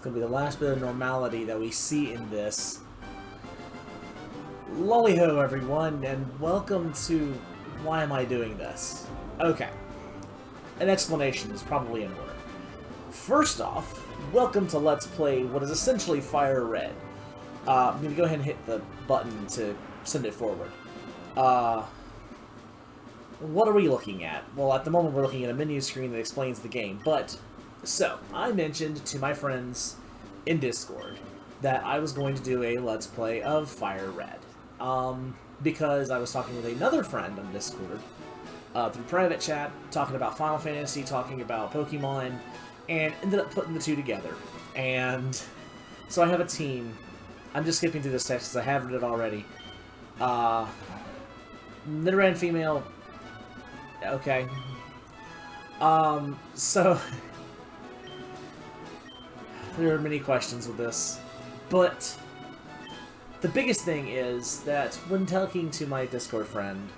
gonna be the last bit of normality that we see in this. Lali-ho, everyone, and welcome to Why Am I Doing This? Okay. An explanation is probably in order. First off, welcome to Let's Play what is essentially FireRed. I'm gonna go ahead and hit the button to send it forward. What are we looking at? Well, at the moment we're looking at a menu screen that explains the game, but... So, I mentioned to my friends in Discord that I was going to do a Let's Play of FireRed. Because I was talking with another friend on Discord, through private chat, talking about Final Fantasy, talking about Pokemon, and ended up putting the two together. And so I have a team. I'm just skipping through this text because I have it already. Nidoran female. Okay. So there are many questions with this, but the biggest thing is that when talking to my Discord friend,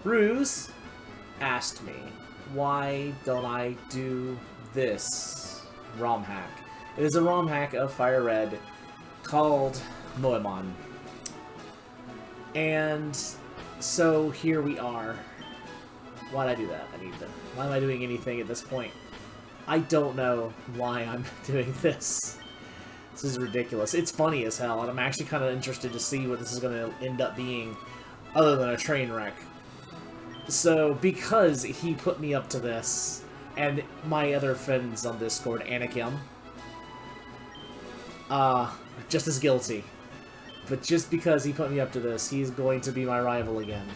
Ruse asked me, why don't I do this ROM hack? It is a ROM hack of FireRed called Moemon. And so here we are. Why'd I do that? Why am I doing anything at this point? I don't know why I'm doing this. This is ridiculous. It's funny as hell, and I'm actually kind of interested to see what this is going to end up being, other than a train wreck. So, because he put me up to this, and my other friends on Discord, Anakim, just as guilty. But just because he put me up to this, he's going to be my rival again.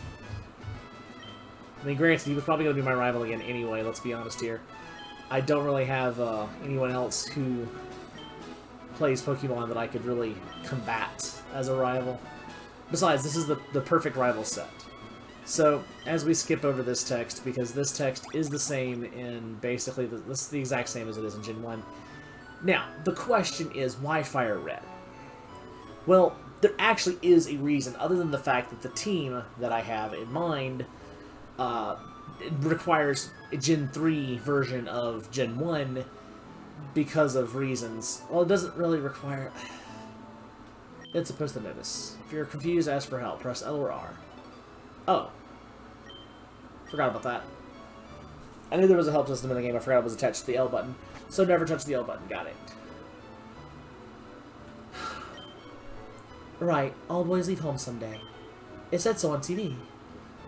I mean, granted, he was probably going to be my rival again anyway, let's be honest here. I don't really have anyone else who plays Pokemon that I could really combat as a rival. Besides, this is the perfect rival set. So, as we skip over this text, because this text is the same in basically, this is the exact same as it is in Gen 1. Now, the question is, why FireRed? Well, there actually is a reason, other than the fact that the team that I have in mind it requires a Gen 3 version of Gen 1 because of reasons. Well, it doesn't really require... It's supposed to notice. If you're confused, ask for help. Press L or R. Oh. Forgot about that. I knew there was a help system in the game. I forgot it was attached to the L button. So never touch the L button. Got it. Right. All boys leave home someday. It said so on TV.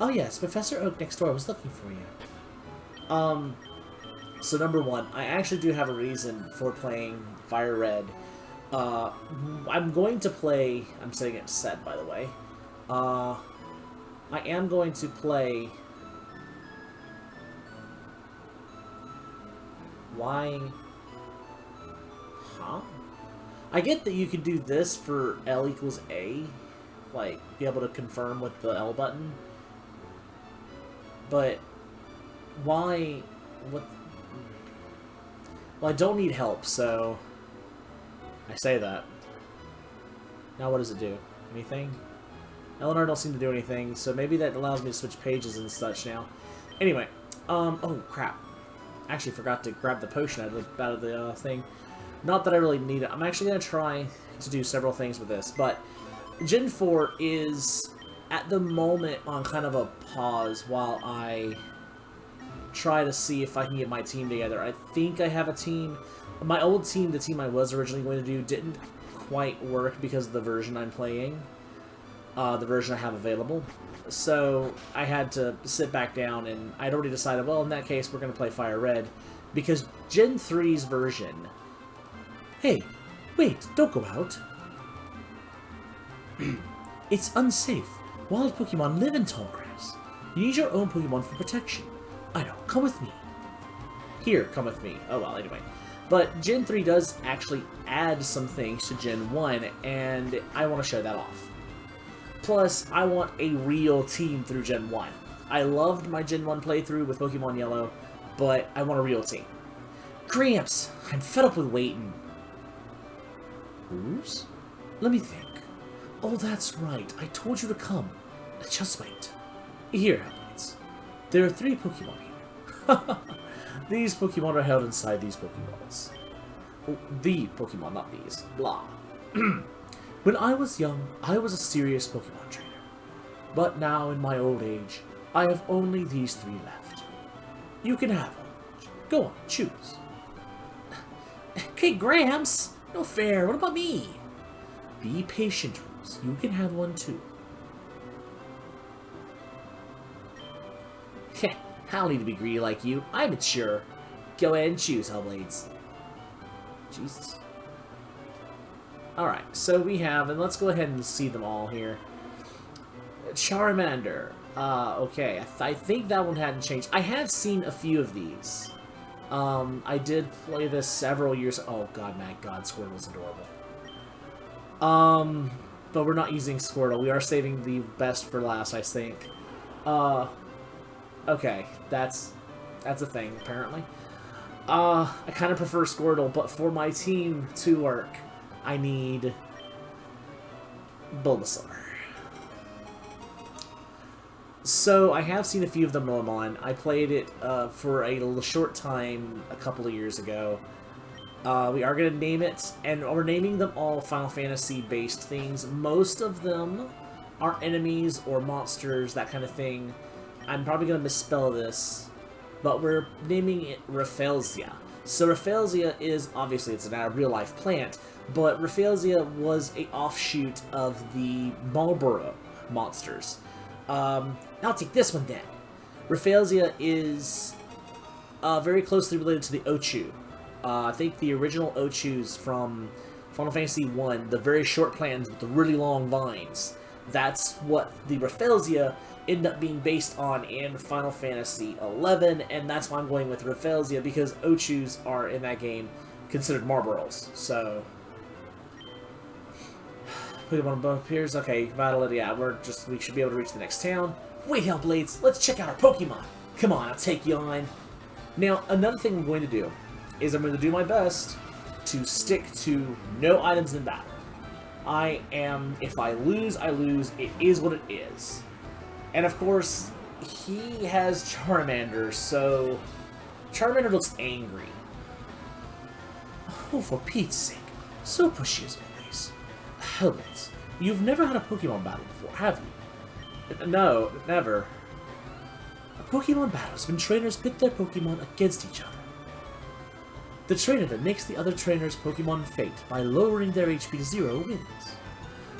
Oh yes, Professor Oak next door was looking for you. So number one, I actually do have a reason for playing FireRed. I'm going to play... I'm setting it set, by the way. I am going to play... Why? Huh? I get that you could do this for L equals A. Like, be able to confirm with the L button. But why? What? Well, I don't need help, so I say that. Now what does it do? Anything? Eleanor don't seem to do anything, so maybe that allows me to switch pages and such now. Anyway, oh crap. Actually forgot to grab the potion out of the thing. Not that I really need it. I'm actually going to try to do several things with this, but Gen 4 is... at the moment on kind of a pause while I try to see if I can get my team together. I think I have a team. My old team, the team I was originally going to do, didn't quite work because of the version I'm playing. The version I have available. So I had to sit back down, and I'd already decided, well, in that case, we're going to play FireRed. Because Gen 3's version... Hey, wait, don't go out. It's unsafe. Wild Pokemon live in tall grass. You need your own Pokemon for protection. I know, come with me. Here, come with me. Oh well, anyway. But Gen 3 does actually add some things to Gen 1, and I want to show that off. Plus, I want a real team through Gen 1. I loved my Gen 1 playthrough with Pokemon Yellow, but I want a real team. Gramps, I'm fed up with waiting. Who's? Let me think. Oh, that's right. I told you to come. Just wait. Here, Headlights. There are 3 Pokemon here. These Pokemon are held inside these Pokeballs. Oh, the Pokemon, not these. Blah. When I was young, I was a serious Pokemon trainer. But now, in my old age, I have only these 3 left. You can have one. Go on, choose. Okay, Gramps! No fair, what about me? Be patient, Rose. You can have one too. Heh, I don't need to be greedy like you. I'm mature. Go ahead and choose, Hellblades. Jesus. Alright, so we have, and let's go ahead and see them all here. Charmander. Okay, I think that one hadn't changed. I have seen a few of these. I did play this several years. Oh god, my god, Squirtle was adorable. But we're not using Squirtle. We are saving the best for last, I think. Okay, that's a thing, apparently. I kind of prefer Squirtle, but for my team to work, I need Bulbasaur. So, I have seen a few of the Moemon. I played it for a short time a couple of years ago. We are going to name it, and we're naming them all Final Fantasy-based things. Most of them are enemies or monsters, that kind of thing. I'm probably going to misspell this, but we're naming it Rafflesia. So Rafflesia is, obviously, it's a real-life plant, but Rafflesia was an offshoot of the Marlboro monsters. I'll take this one then. Rafflesia is very closely related to the Ochu. I think the original Ochus from Final Fantasy I, the very short plants with the really long vines, that's what the Rafflesia ended up being based on in Final Fantasy XI, and that's why I'm going with Rafflesia, because Ochus are, in that game, considered Marlboros, so... Pokemon appears. Okay, battle it. Yeah, we should be able to reach the next town. Wait, Hellblades, let's check out our Pokemon. Come on, I'll take you on. Now, another thing I'm going to do is I'm going to do my best to stick to no items in battle. If I lose, I lose. It is what it is. And of course, he has Charmander, so Charmander looks angry. Oh, for Pete's sake. So pushy as always. Hellblades, you've never had a Pokemon battle before, have you? No, never. A Pokemon battle is when trainers pit their Pokemon against each other. The trainer that makes the other trainer's Pokemon fate by lowering their HP to 0 wins.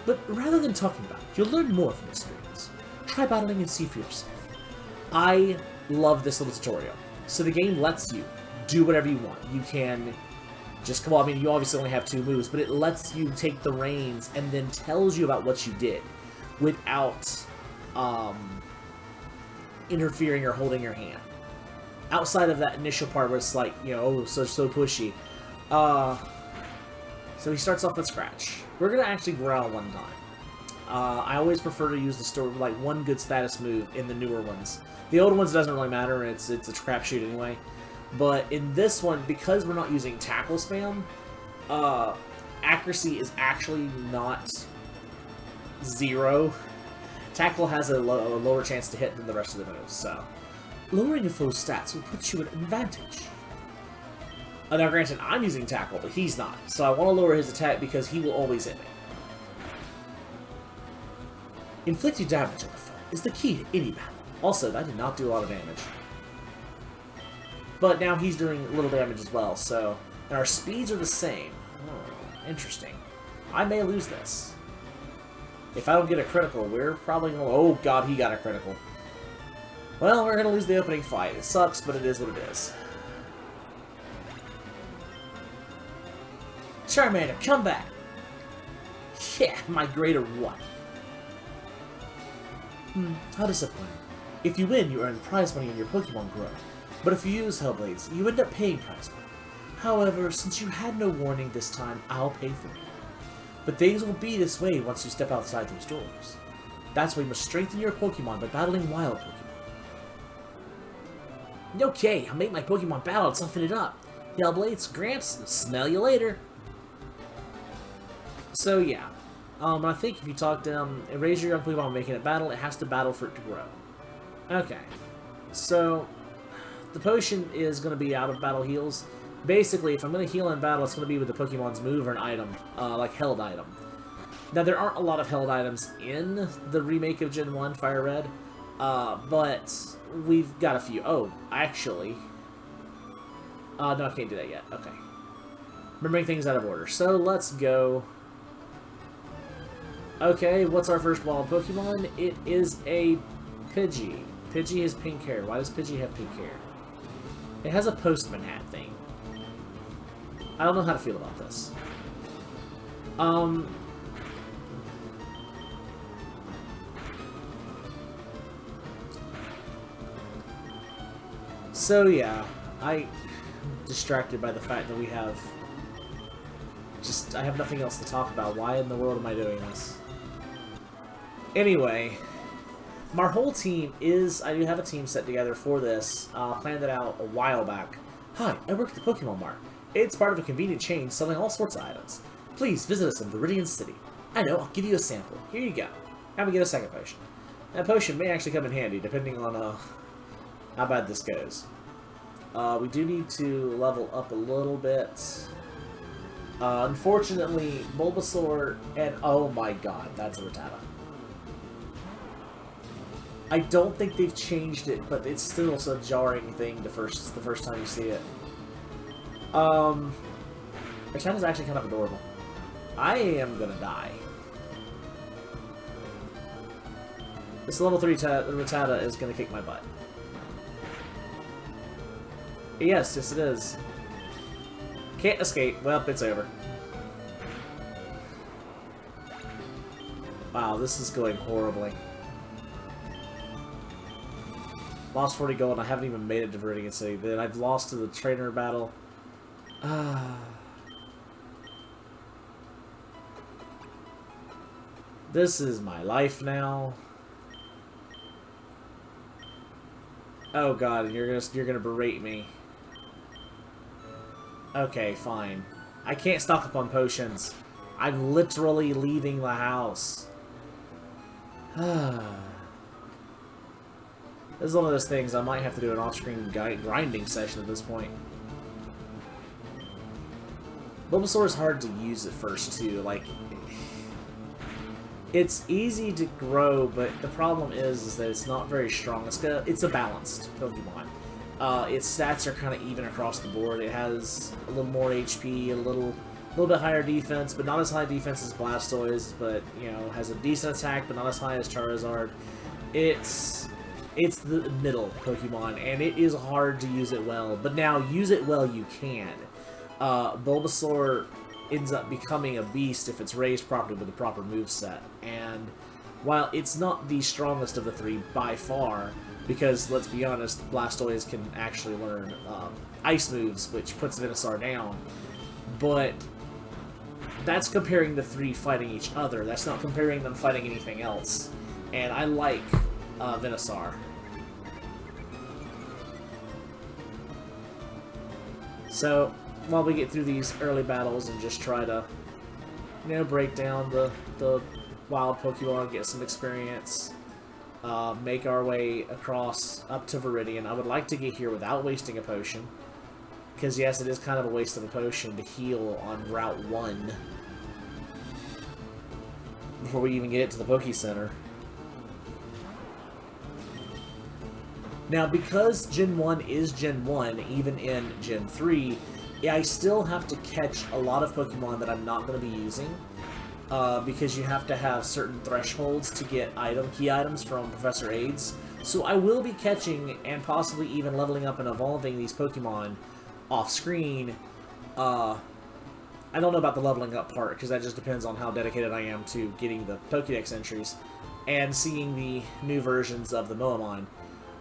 But rather than talking about it, you'll learn more from experience. Try battling and see for yourself. I love this little tutorial. So the game lets you do whatever you want. You can just come on, I mean, you obviously only have 2 moves, but it lets you take the reins and then tells you about what you did without interfering or holding your hand. Outside of that initial part where it's like, you know, oh, so pushy. So he starts off with Scratch. We're going to actually growl one time. I always prefer to use the story like one good status move in the newer ones. The older ones doesn't really matter, it's a crapshoot anyway. But in this one, because we're not using tackle spam, accuracy is actually not 0. Tackle has a lower chance to hit than the rest of the moves, so... Lowering a foe's stats will put you at an advantage. Now granted, I'm using tackle, but he's not, so I want to lower his attack because he will always hit me. Inflicting damage on the foe is the key to any battle. Also, that did not do a lot of damage. But now he's doing a little damage as well, so... And our speeds are the same. Oh, interesting. I may lose this. If I don't get a critical, we're probably going to... Oh god, he got a critical. Well, we're going to lose the opening fight. It sucks, but it is what it is. Charmander, come back! Yeah, my grade or what? How disappointing. If you win, you earn prize money and your Pokemon grow. But if you use Hellblades, you end up paying prize money. However, since you had no warning this time, I'll pay for it. But things will be this way once you step outside those doors. That's why you must strengthen your Pokemon by battling wild Pokemon. Okay, I'll make my Pokemon battle and toughen it up. Hellblades, Gramps, smell you later. So yeah, I think if you talk to raise your young Pokemon making it battle, it has to battle for it to grow. Okay, so... The potion is going to be out of battle heals. Basically, if I'm going to heal in battle, it's going to be with the Pokemon's move or an item, like held item. Now, there aren't a lot of held items in the remake of Gen 1, FireRed, but we've got a few. Oh, actually... no, I can't do that yet. Okay. Remembering things out of order. So, let's go... Okay, what's our first wild Pokemon? It is a Pidgey. Pidgey has pink hair. Why does Pidgey have pink hair? It has a postman hat thing. I don't know how to feel about this. So yeah, I'm distracted by the fact that we have I have nothing else to talk about. Why in the world am I doing this? Anyway, my whole team is... I do have a team set together for this. Planned it out a while back. Hi, I work at the Pokemon Mart. It's part of a convenient chain selling all sorts of items. Please visit us in Viridian City. I know, I'll give you a sample. Here you go. Have me get a second potion. That potion may actually come in handy, depending on how bad this goes. We do need to level up a little bit. Unfortunately, Bulbasaur and... Oh my god, that's a Rattata. I don't think they've changed it, but it's still a jarring thing the first time you see it. Rattata's actually kind of adorable. I am gonna die. This level 3 Rattata is gonna kick my butt. Yes, yes it is. Can't escape. Well, it's over. Wow, this is going horribly. Lost 40 gold, and I haven't even made it to Viridian City. Then I've lost to the trainer battle. This is my life now. Oh god, and you're gonna berate me. Okay, fine. I can't stock up on potions. I'm literally leaving the house. This is one of those things I might have to do an off-screen grinding session at this point. Bulbasaur is hard to use at first, too. Like, it's easy to grow, but the problem is that it's not very strong. It's a balanced Pokemon. Its stats are kind of even across the board. It has a little more HP, a little bit higher defense, but not as high defense as Blastoise, but, you know, has a decent attack, but not as high as Charizard. It's the middle Pokemon, and it is hard to use it well, but now use it well you can. Bulbasaur ends up becoming a beast if it's raised properly with the proper moveset, and while it's not the strongest of the three by far, because, let's be honest, Blastoise can actually learn ice moves, which puts Venusaur down, but that's comparing the three fighting each other. That's not comparing them fighting anything else, and I like Venusaur. So, while we get through these early battles and just try to, you know, break down the wild Pokemon, get some experience, make our way across up to Viridian. I would like to get here without wasting a potion, because yes, it is kind of a waste of a potion to heal on Route 1 before we even get to the Poke Center. Now, because Gen 1 is Gen 1, even in Gen 3, I still have to catch a lot of Pokemon that I'm not going to be using, because you have to have certain thresholds to get key items from Professor Aids. So I will be catching, and possibly even leveling up and evolving these Pokemon off-screen. I don't know about the leveling up part, because that just depends on how dedicated I am to getting the Pokedex entries, and seeing the new versions of the Moemon.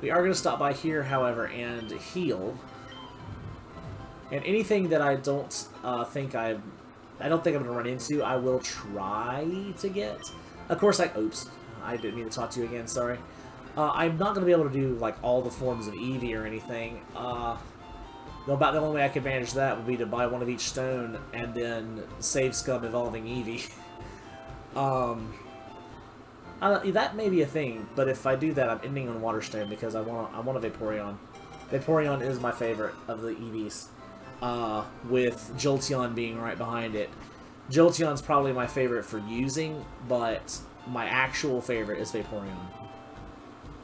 We are going to stop by here, however, and heal. And anything that I don't think I'm going to run into, I will try to get. Of course, oops, I didn't mean to talk to you again, sorry. I'm not going to be able to do, like, all the forms of Eevee or anything. About the only way I could manage that would be to buy one of each stone and then save scum evolving Eevee. That may be a thing, but if I do that, I'm ending on Waterstone because I want a Vaporeon. Vaporeon is my favorite of the EVs. with Jolteon being right behind it. Jolteon's probably my favorite for using, but my actual favorite is Vaporeon.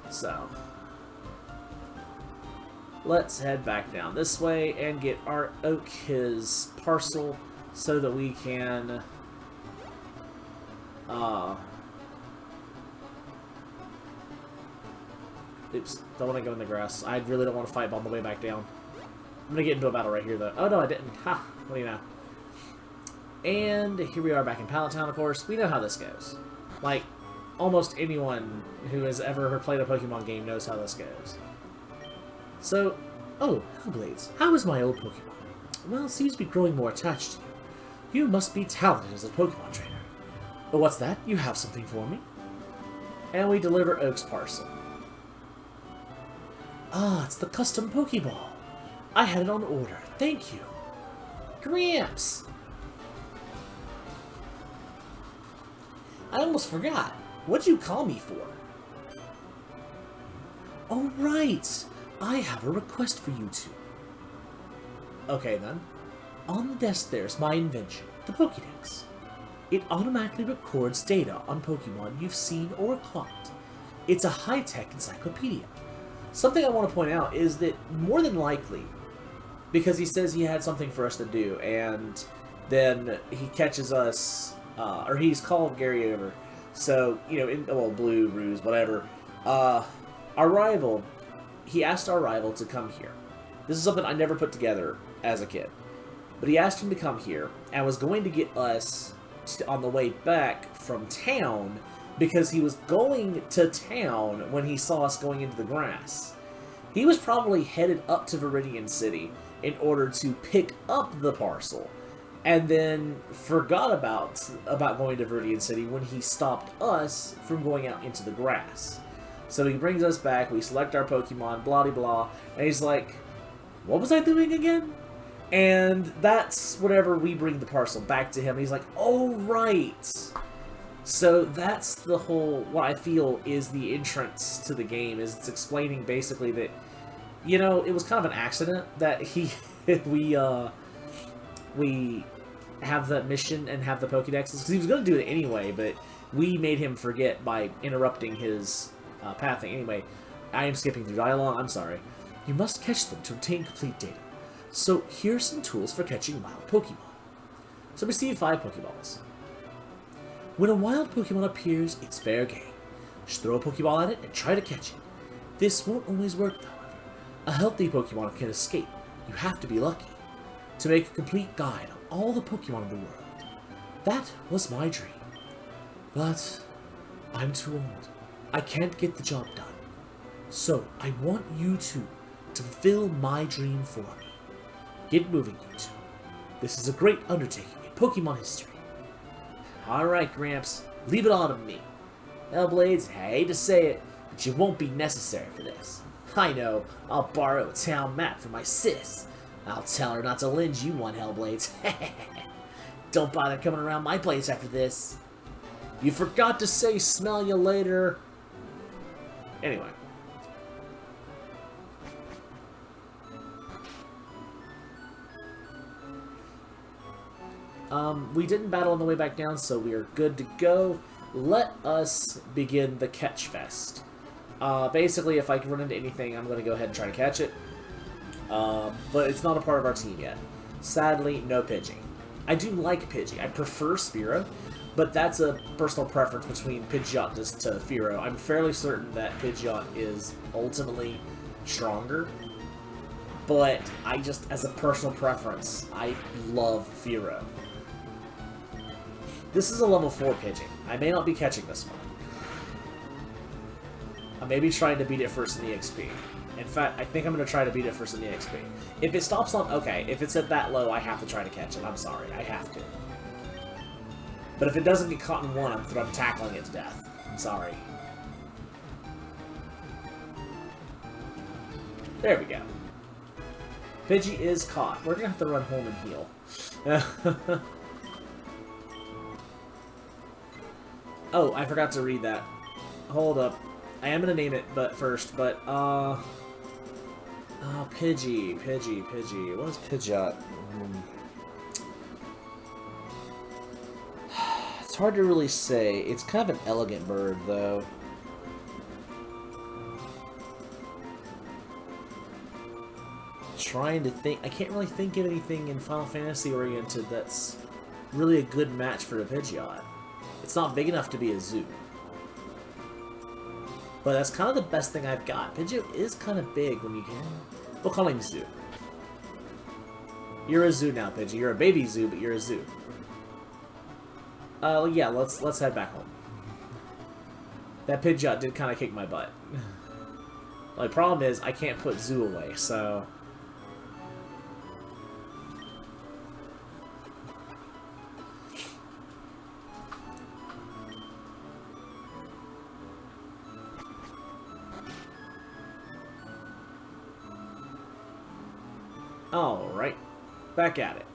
So, let's head back down this way and get Art Oak his parcel so that we can oops, don't want to go in the grass. I really don't want to fight on the way back down. I'm going to get into a battle right here, though. Oh, no, I didn't. Ha! What do you know? And here we are back in Pallet Town, of course. We know how this goes. Like, almost anyone who has ever played a Pokemon game knows how this goes. So, oh, Hellblades, how is my old Pokemon? Well, it seems to be growing more attached to you. You must be talented as a Pokemon trainer. But what's that? You have something for me? And we deliver Oak's parcel. Ah, it's the custom Pokeball. I had it on order. Thank you. Gramps! I almost forgot. What'd you call me for? Oh, right. I have a request for you two. Okay, then. On the desk there's my invention, the Pokedex. It automatically records data on Pokemon you've seen or caught. It's a high-tech encyclopedia. Something I want to point out is that more than likely, because he says he had something for us to do, and then he catches us, or he's called Gary over. So, you know, well, Blue, Ruse, whatever. Our rival, he asked our rival to come here. This is something I never put together as a kid. But he asked him to come here, and was going to get us on the way back from town, because he was going to town when he saw us going into the grass. He was probably headed up to Viridian City in order to pick up the parcel, and then forgot about going to Viridian City when he stopped us from going out into the grass. So he brings us back, we select our Pokemon, blah blah blah, and he's like, what was I doing again? And that's whenever we bring the parcel back to him, he's like, oh right. So that's the whole, what I feel is the entrance to the game, is it's explaining basically that, you know, it was kind of an accident that we have that mission and have the Pokedexes, because he was going to do it anyway, but we made him forget by interrupting his pathing. Anyway, I am skipping through dialogue, I'm sorry. You must catch them to obtain complete data. So here's some tools for catching wild Pokemon. So receive 5 Pokeballs. When a wild Pokemon appears, it's fair game. Just throw a Pokeball at it and try to catch it. This won't always work, however. A healthy Pokemon can escape. You have to be lucky. To make a complete guide on all the Pokemon in the world. That was my dream. But I'm too old. I can't get the job done. So I want you two to fulfill my dream for me. Get moving, you two. This is a great undertaking in Pokemon history. Alright, Gramps. Leave it all to me. Hellblades, I hate to say it, but you won't be necessary for this. I know. I'll borrow a town map from my sis. I'll tell her not to lend you one, Hellblades. Don't bother coming around my place after this. You forgot to say smell you later. Anyway. We didn't battle on the way back down, so we are good to go. Let us begin the catch fest. Basically, if I can run into anything, I'm going to go ahead and try to catch it. But it's not a part of our team yet. Sadly, no Pidgey. I do like Pidgey. I prefer Spearow, but that's a personal preference between Pidgeot to Fearow. I'm fairly certain that Pidgeot is ultimately stronger, but I just, as a personal preference, I love Fearow. This is a level 4 Pidgey. I may not be catching this one. I may be trying to beat it first in the XP. In fact, I think I'm going to try to beat it first in the XP. If it stops on... Okay, if it's at that low, I have to try to catch it. I'm sorry. I have to. But if it doesn't get caught in one, I'm tackling it to death. I'm sorry. There we go. Pidgey is caught. We're going to have to run home and heal. Oh, I forgot to read that. Hold up. I am going to name it but first, but, Oh, Pidgey. What is Pidgeot? It's hard to really say. It's kind of an elegant bird, though. Trying to think. I can't really think of anything in Final Fantasy oriented that's really a good match for a Pidgeot. It's not big enough to be a zoo. But that's kind of the best thing I've got. Pidgeot is kind of big when you can. We'll call him Zoo. You're a zoo now, Pidgey. You're a baby zoo, but you're a zoo. Yeah, let's head back home. That Pidgeot did kind of kick my butt. The problem is, I can't put Zoo away, so... Alright, back at it.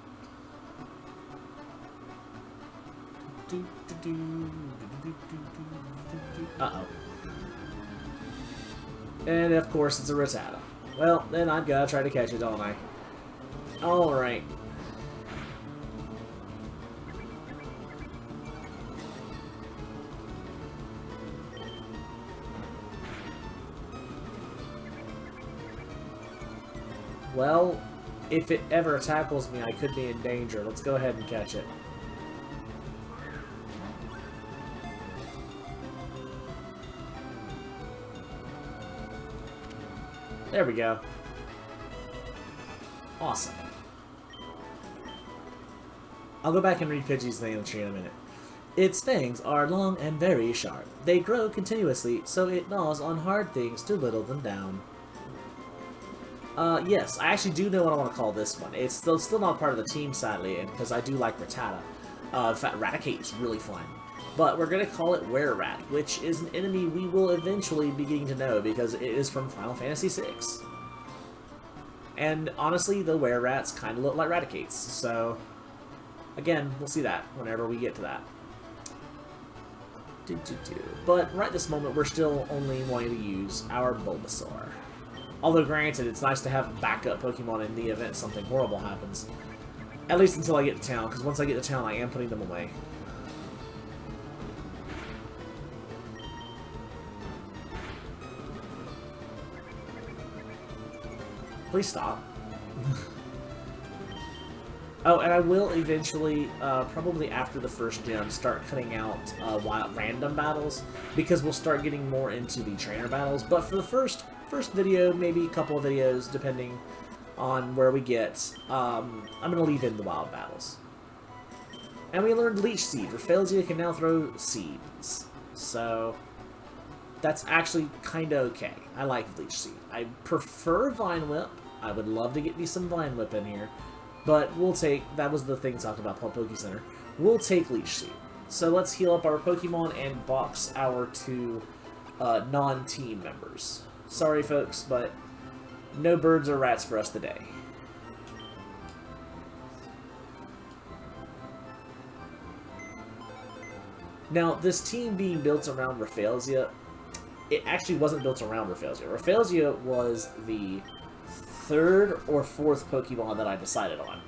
Uh-oh. And of course it's a Rattata. Well, then I've got to try to catch it, don't I? Alright. Well, if it ever tackles me, I could be in danger. Let's go ahead and catch it. There we go. Awesome. I'll go back and read Pidgey's name tree in a minute. Its fangs are long and very sharp. They grow continuously, so it gnaws on hard things to whittle them down. Yes, I actually do know what I want to call this one. It's still not part of the team, sadly, because I do like Rattata. In fact, Raticate is really fun. But we're going to call it Were-Rat, which is an enemy we will eventually be getting to know because it is from Final Fantasy VI. And honestly, the Were-Rats kind of look like Raticates, so... Again, we'll see that whenever we get to that. But right this moment, we're still only wanting to use our Bulbasaur. Although granted, it's nice to have backup Pokemon in the event something horrible happens. At least until I get to town, because once I get to town, I am putting them away. Please stop. Oh, and I will eventually, probably after the first gym, start cutting out wild random battles, because we'll start getting more into the trainer battles. But for the first video, maybe a couple of videos, depending on where we get, I'm going to leave in the wild battles. And we learned Leech Seed. Rafflesia can now throw seeds. So, that's actually kind of okay. I like Leech Seed. I prefer Vine Whip. I would love to get me some Vine Whip in here. But we'll take, that was the thing talked about Poke Center. We'll take Leech Seed. So let's heal up our Pokemon and box our two non-team members. Sorry folks, but no birds or rats for us today. Now, this team being built around Rafflesia, it actually wasn't built around Rafflesia. Rafflesia was the third or fourth Pokemon that I decided on.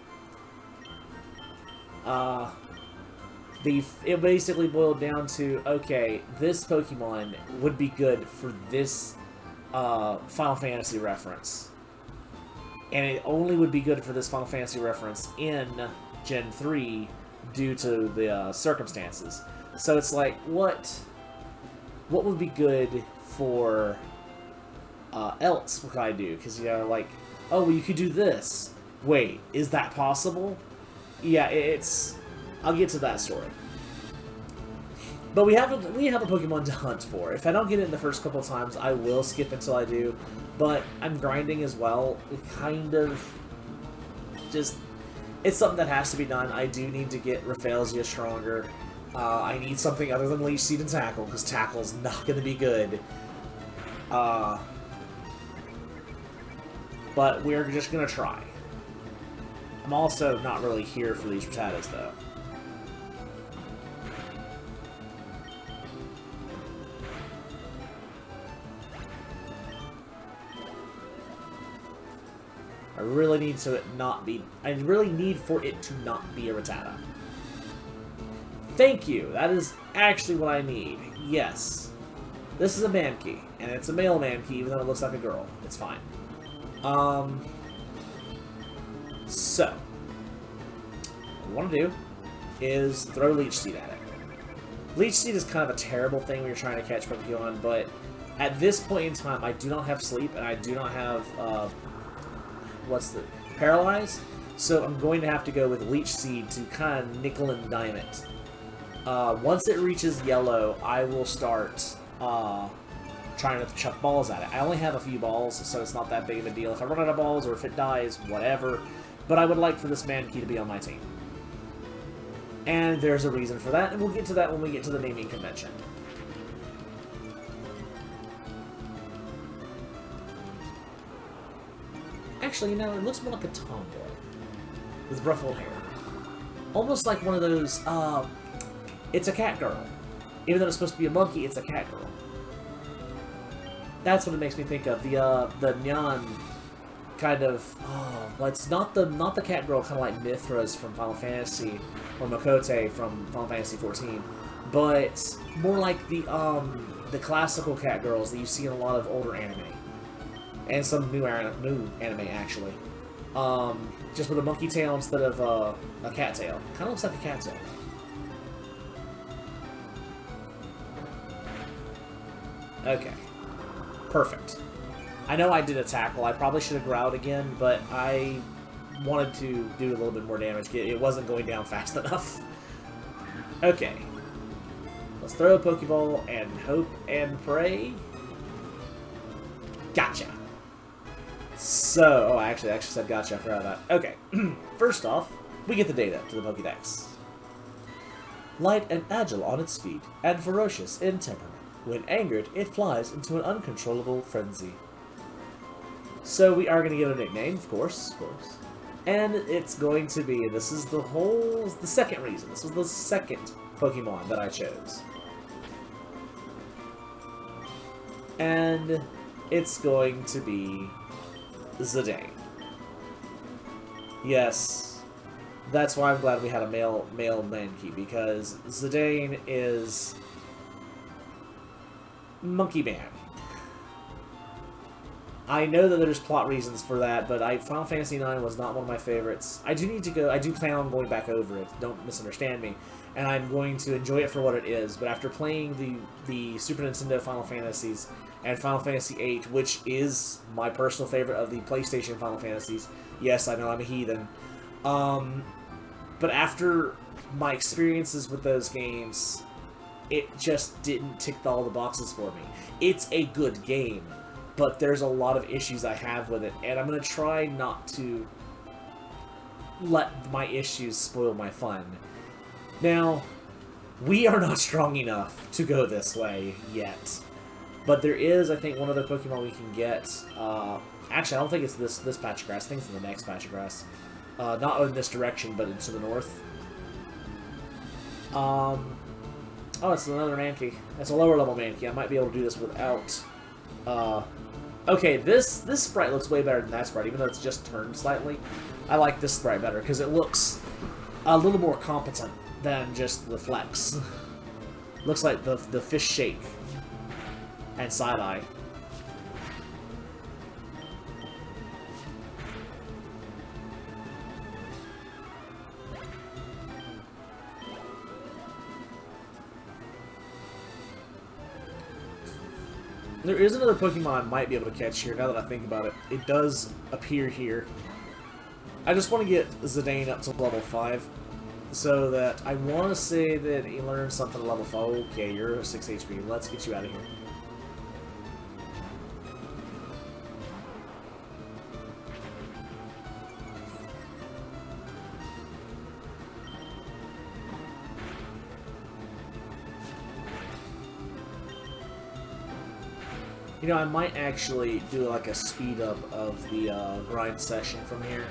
It basically boiled down to, okay, this Pokemon would be good for this Final Fantasy reference. And it only would be good for this Final Fantasy reference in Gen 3 due to the circumstances. So it's like, what would be good for else? What could I do? Because, you know, like, oh, well, you could do this. Wait, is that possible? Yeah, I'll get to that story. But we have a Pokemon to hunt for. If I don't get it in the first couple times, I will skip until I do. But I'm grinding as well. It kind of just... It's something that has to be done. I do need to get Rafflesia stronger. I need something other than Leech Seed and Tackle, because Tackle's not going to be good. But we're just going to try. I'm also not really here for these Rattatas, though. I really need to it not be... I really need for it to not be a Rattata. Thank you! That is actually what I need. Yes. This is a Mankey, and it's a male Mankey, even though it looks like a girl. It's fine. So, what I want to do is throw Leech Seed at it. Leech Seed is kind of a terrible thing when you're trying to catch Pokemon, but at this point in time, I do not have Sleep, and I do not have, Paralyze, so I'm going to have to go with Leech Seed to kind of nickel and dime it. Once it reaches yellow, I will start trying to chuck balls at it. I only have a few balls, so it's not that big of a deal. If I run out of balls, or if it dies, whatever. But I would like for this Mankey to be on my team. And there's a reason for that, and we'll get to that when we get to the naming convention. Actually, you know, it looks more like a tomboy. With ruffled hair. Almost like one of those, it's a cat girl. Even though it's supposed to be a monkey, it's a cat girl. That's what it makes me think of. The Nyan kind of, well, it's not the cat girl kind of like Mithra's from Final Fantasy, or Makote from Final Fantasy 14, but more like the classical cat girls that you see in a lot of older anime. And some new anime, actually. Just with a monkey tail instead of a cat tail. Kind of looks like a cat tail. Okay. Perfect. I know I did a tackle. I probably should have growled again, but I wanted to do a little bit more damage. It wasn't going down fast enough. Okay. Let's throw a Pokeball and hope and pray. Gotcha. So, oh, I actually said gotcha. I forgot about that. Okay. First off, we get the data to the Pokedex. Light and agile on its feet, and ferocious in temperament. When angered, it flies into an uncontrollable frenzy. So we are going to give it a nickname, of course. And it's going to be, this is the second reason. This was the second Pokemon that I chose. And it's going to be Zidane. Yes, that's why I'm glad we had a male Mankey, because Zidane is Monkey Man. I know that there's plot reasons for that, but Final Fantasy IX was not one of my favorites. I do plan on going back over it, don't misunderstand me, and I'm going to enjoy it for what it is, but after playing the Super Nintendo Final Fantasies and Final Fantasy VIII, which is my personal favorite of the PlayStation Final Fantasies, yes, I know I'm a heathen, but after my experiences with those games, it just didn't tick all the boxes for me. It's a good game, but there's a lot of issues I have with it, and I'm going to try not to let my issues spoil my fun. Now, we are not strong enough to go this way yet, but there is, I think, one other Pokemon we can get. Actually, I don't think it's this patch of grass. I think it's in the next patch of grass. Not in this direction, but into the north. Oh, it's another Mankey. It's a lower level Mankey. I might be able to do this without... Okay, this sprite looks way better than that sprite, even though it's just turned slightly. I like this sprite better, because it looks a little more competent than just the flex. Looks like the fish shake and side-eye. There is another Pokemon I might be able to catch here, now that I think about it. It does appear here. I just want to get Zidane up to level 5, so that I want to say that he learns something at level 5. Okay, you're 6 HP. Let's get you out of here. You know, I might actually do like a speed up of the grind session from here.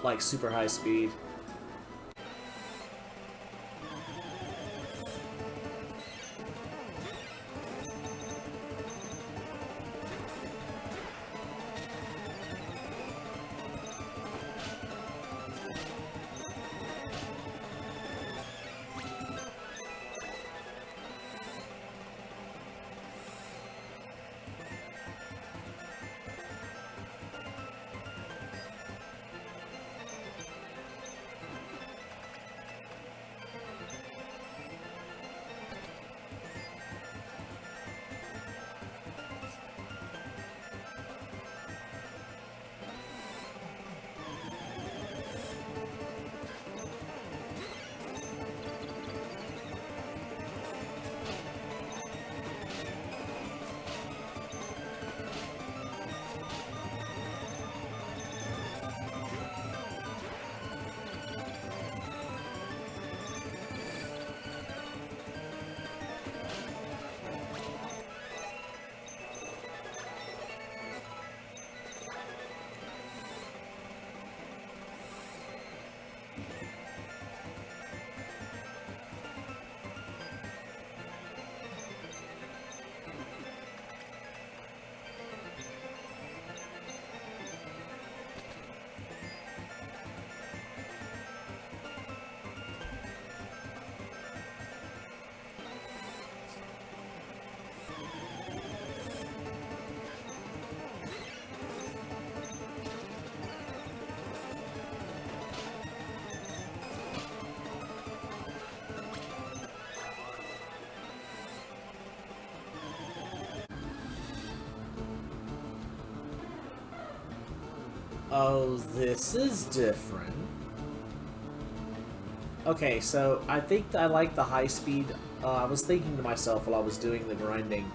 Like super high speed. Oh, this is different. Okay, so I think I like the high speed. I was thinking to myself while I was doing the grinding,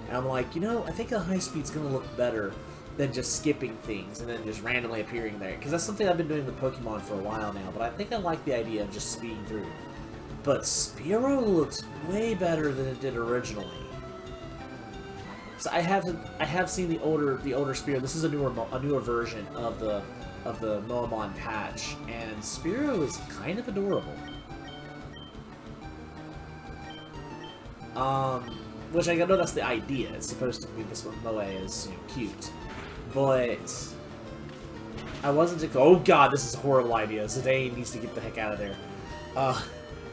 and I'm like, you know, I think the high speed's gonna look better than just skipping things and then just randomly appearing there. Because that's something I've been doing with Pokemon for a while now, but I think I like the idea of just speeding through. But Spearow looks way better than it did originally. So I have seen the older Spearow. This is a newer version of the Moemon patch, and Spearow is kind of adorable. Which I know that's the idea. It's supposed to be this one. Moe is, you know, cute, but I wasn't. Oh god, this is a horrible idea. Zidane needs to get the heck out of there.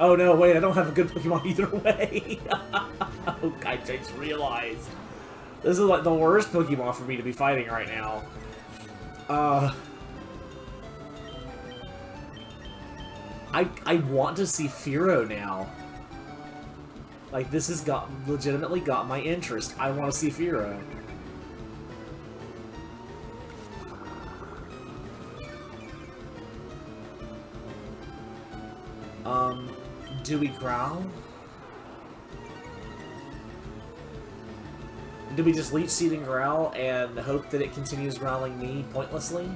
Oh no, wait, I don't have a good Pokemon either way. Oh, I just realized. This is like the worst Pokemon for me to be fighting right now. I want to see Fearow now. Like, this has legitimately got my interest. I want to see Fearow. Do we growl? Do we just Leech Seed and growl and hope that it continues growling me pointlessly?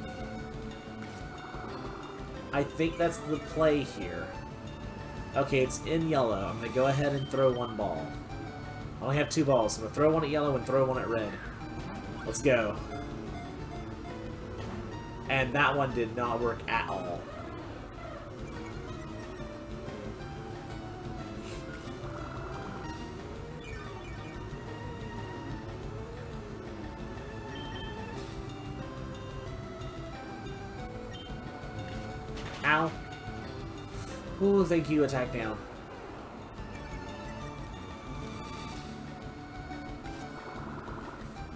I think that's the play here. Okay, it's in yellow. I'm gonna go ahead and throw one ball. I only have 2 balls, so I'm gonna throw one at yellow and throw one at red. Let's go. And that one did not work at all. Ow. Ooh, thank you, attack down.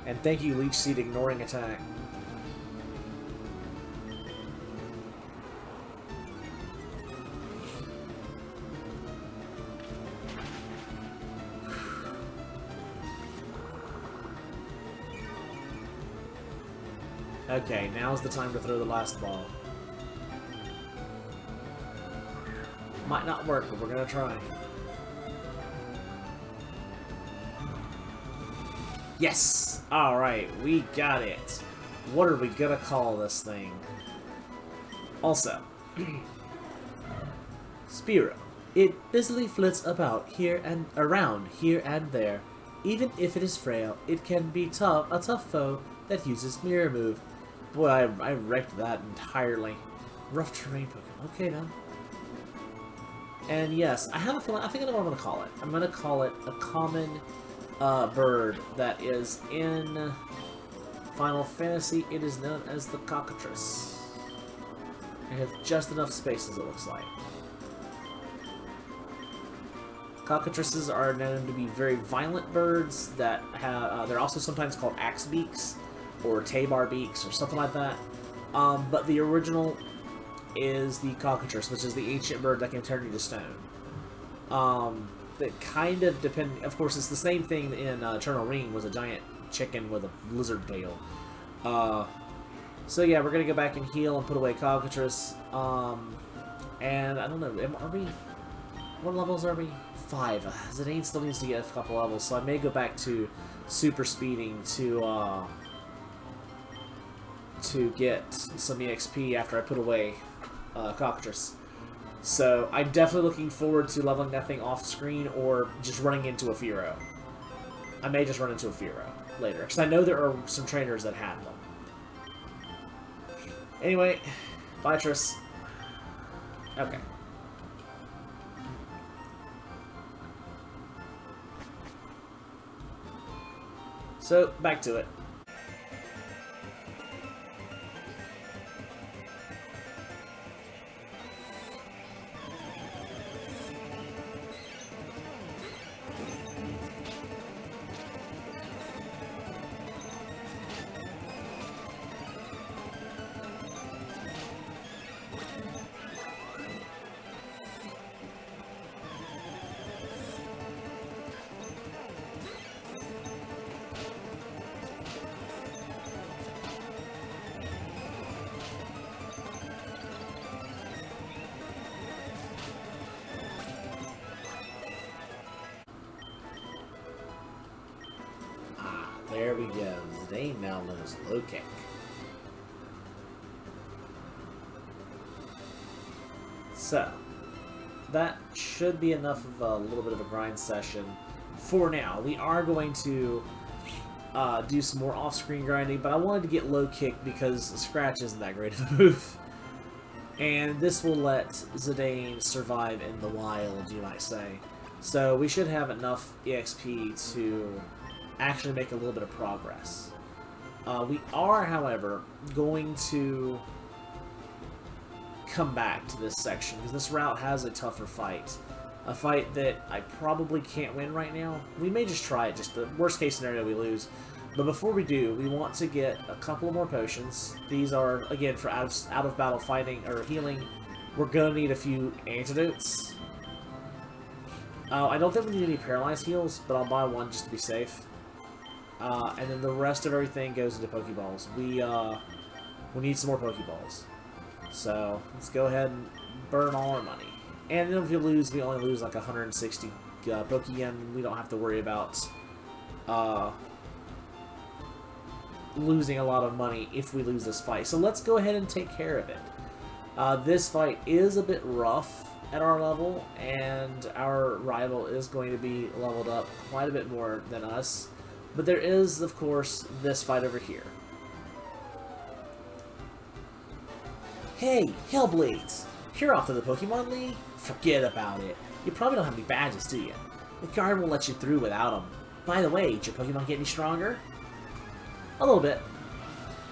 And thank you, Leech Seed, ignoring attack. Okay, now's the time to throw the last ball. Might not work, but we're gonna try. Yes! Alright, we got it. What are we gonna call this thing? Also, Spearow. It busily flits about around here and there. Even if it is frail, it can be a tough foe that uses Mirror Move. Boy, I wrecked that entirely. Rough terrain Pokemon. Okay, then. And yes, I have a feeling, I think I know what I'm going to call it. I'm going to call it a common bird that is in Final Fantasy. It is known as the Cockatrice. It has just enough spaces, it looks like. Cockatrices are known to be very violent birds that have, they're also sometimes called axe beaks or Tabar beaks or something like that. But the original is the Cockatrice, which is the ancient bird that can turn you to stone. That kind of depend. Of course, it's the same thing in Eternal Ring, was a giant chicken with a lizard tail. So yeah, we're gonna go back and heal and put away Cockatrice. And I don't know, are we? What levels are we? 5. Zidane still needs to get a couple levels, so I may go back to super speeding to get some EXP after I put away Cockatrice. So I'm definitely looking forward to leveling that thing off screen or just running into a Fearow. I may just run into a Fearow later, because I know there are some trainers that have them. Anyway, Beatrice. Okay. So, back to it. there we go. Zidane now knows low kick. So, that should be enough of a little bit of a grind session for now. We are going to do some more off-screen grinding, but I wanted to get low kick because Scratch isn't that great of a move. And this will let Zidane survive in the wild, you might say. So we should have enough EXP to actually make a little bit of progress. We are, however, going to come back to this section, because this route has a tougher fight. A fight that I probably can't win right now. We may just try it, just the worst case scenario we lose. But before we do, we want to get a couple more potions. These are, again, for out of battle fighting or healing. We're going to need a few antidotes. I don't think we need any paralyzed heals, but I'll buy one just to be safe. And then the rest of everything goes into Pokeballs. We need some more Pokeballs. So, let's go ahead and burn all our money. And then if we lose, we only lose like 160 Pokeyen. We don't have to worry about losing a lot of money if we lose this fight. So let's go ahead and take care of it. This fight is a bit rough at our level, and our rival is going to be leveled up quite a bit more than us. But there is, of course, this fight over here. Hey, Hellblades! You're off to the Pokemon League? Forget about it. You probably don't have any badges, do you? The guard won't let you through without them. By the way, did your Pokemon get any stronger? A little bit.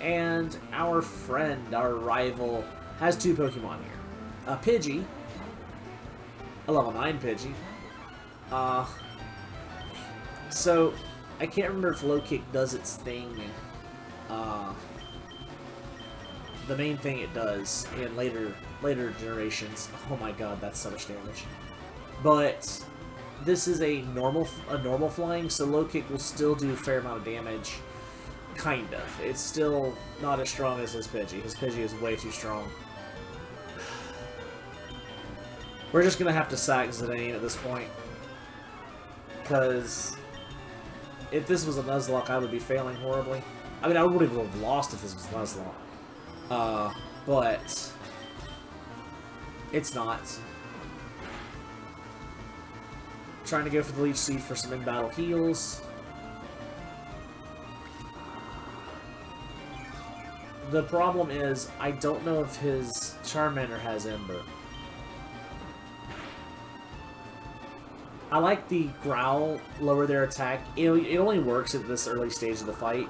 And our friend, our rival, has two Pokemon here. A Pidgey. A level 9 Pidgey. So, I can't remember if low kick does its thing. The main thing it does in later generations. Oh my god, that's so much damage. But this is a normal flying, so low kick will still do a fair amount of damage. Kind of. It's still not as strong as his Pidgey. His Pidgey is way too strong. We're just gonna have to sack Zidane at this point. Because if this was a Nuzlocke, I would be failing horribly. I mean, I would have lost if this was Nuzlocke. But it's not. Trying to go for the Leech Seed for some in-battle heals. The problem is, I don't know if his Charmander has Ember. I like the Growl, lower their attack. It only works at this early stage of the fight.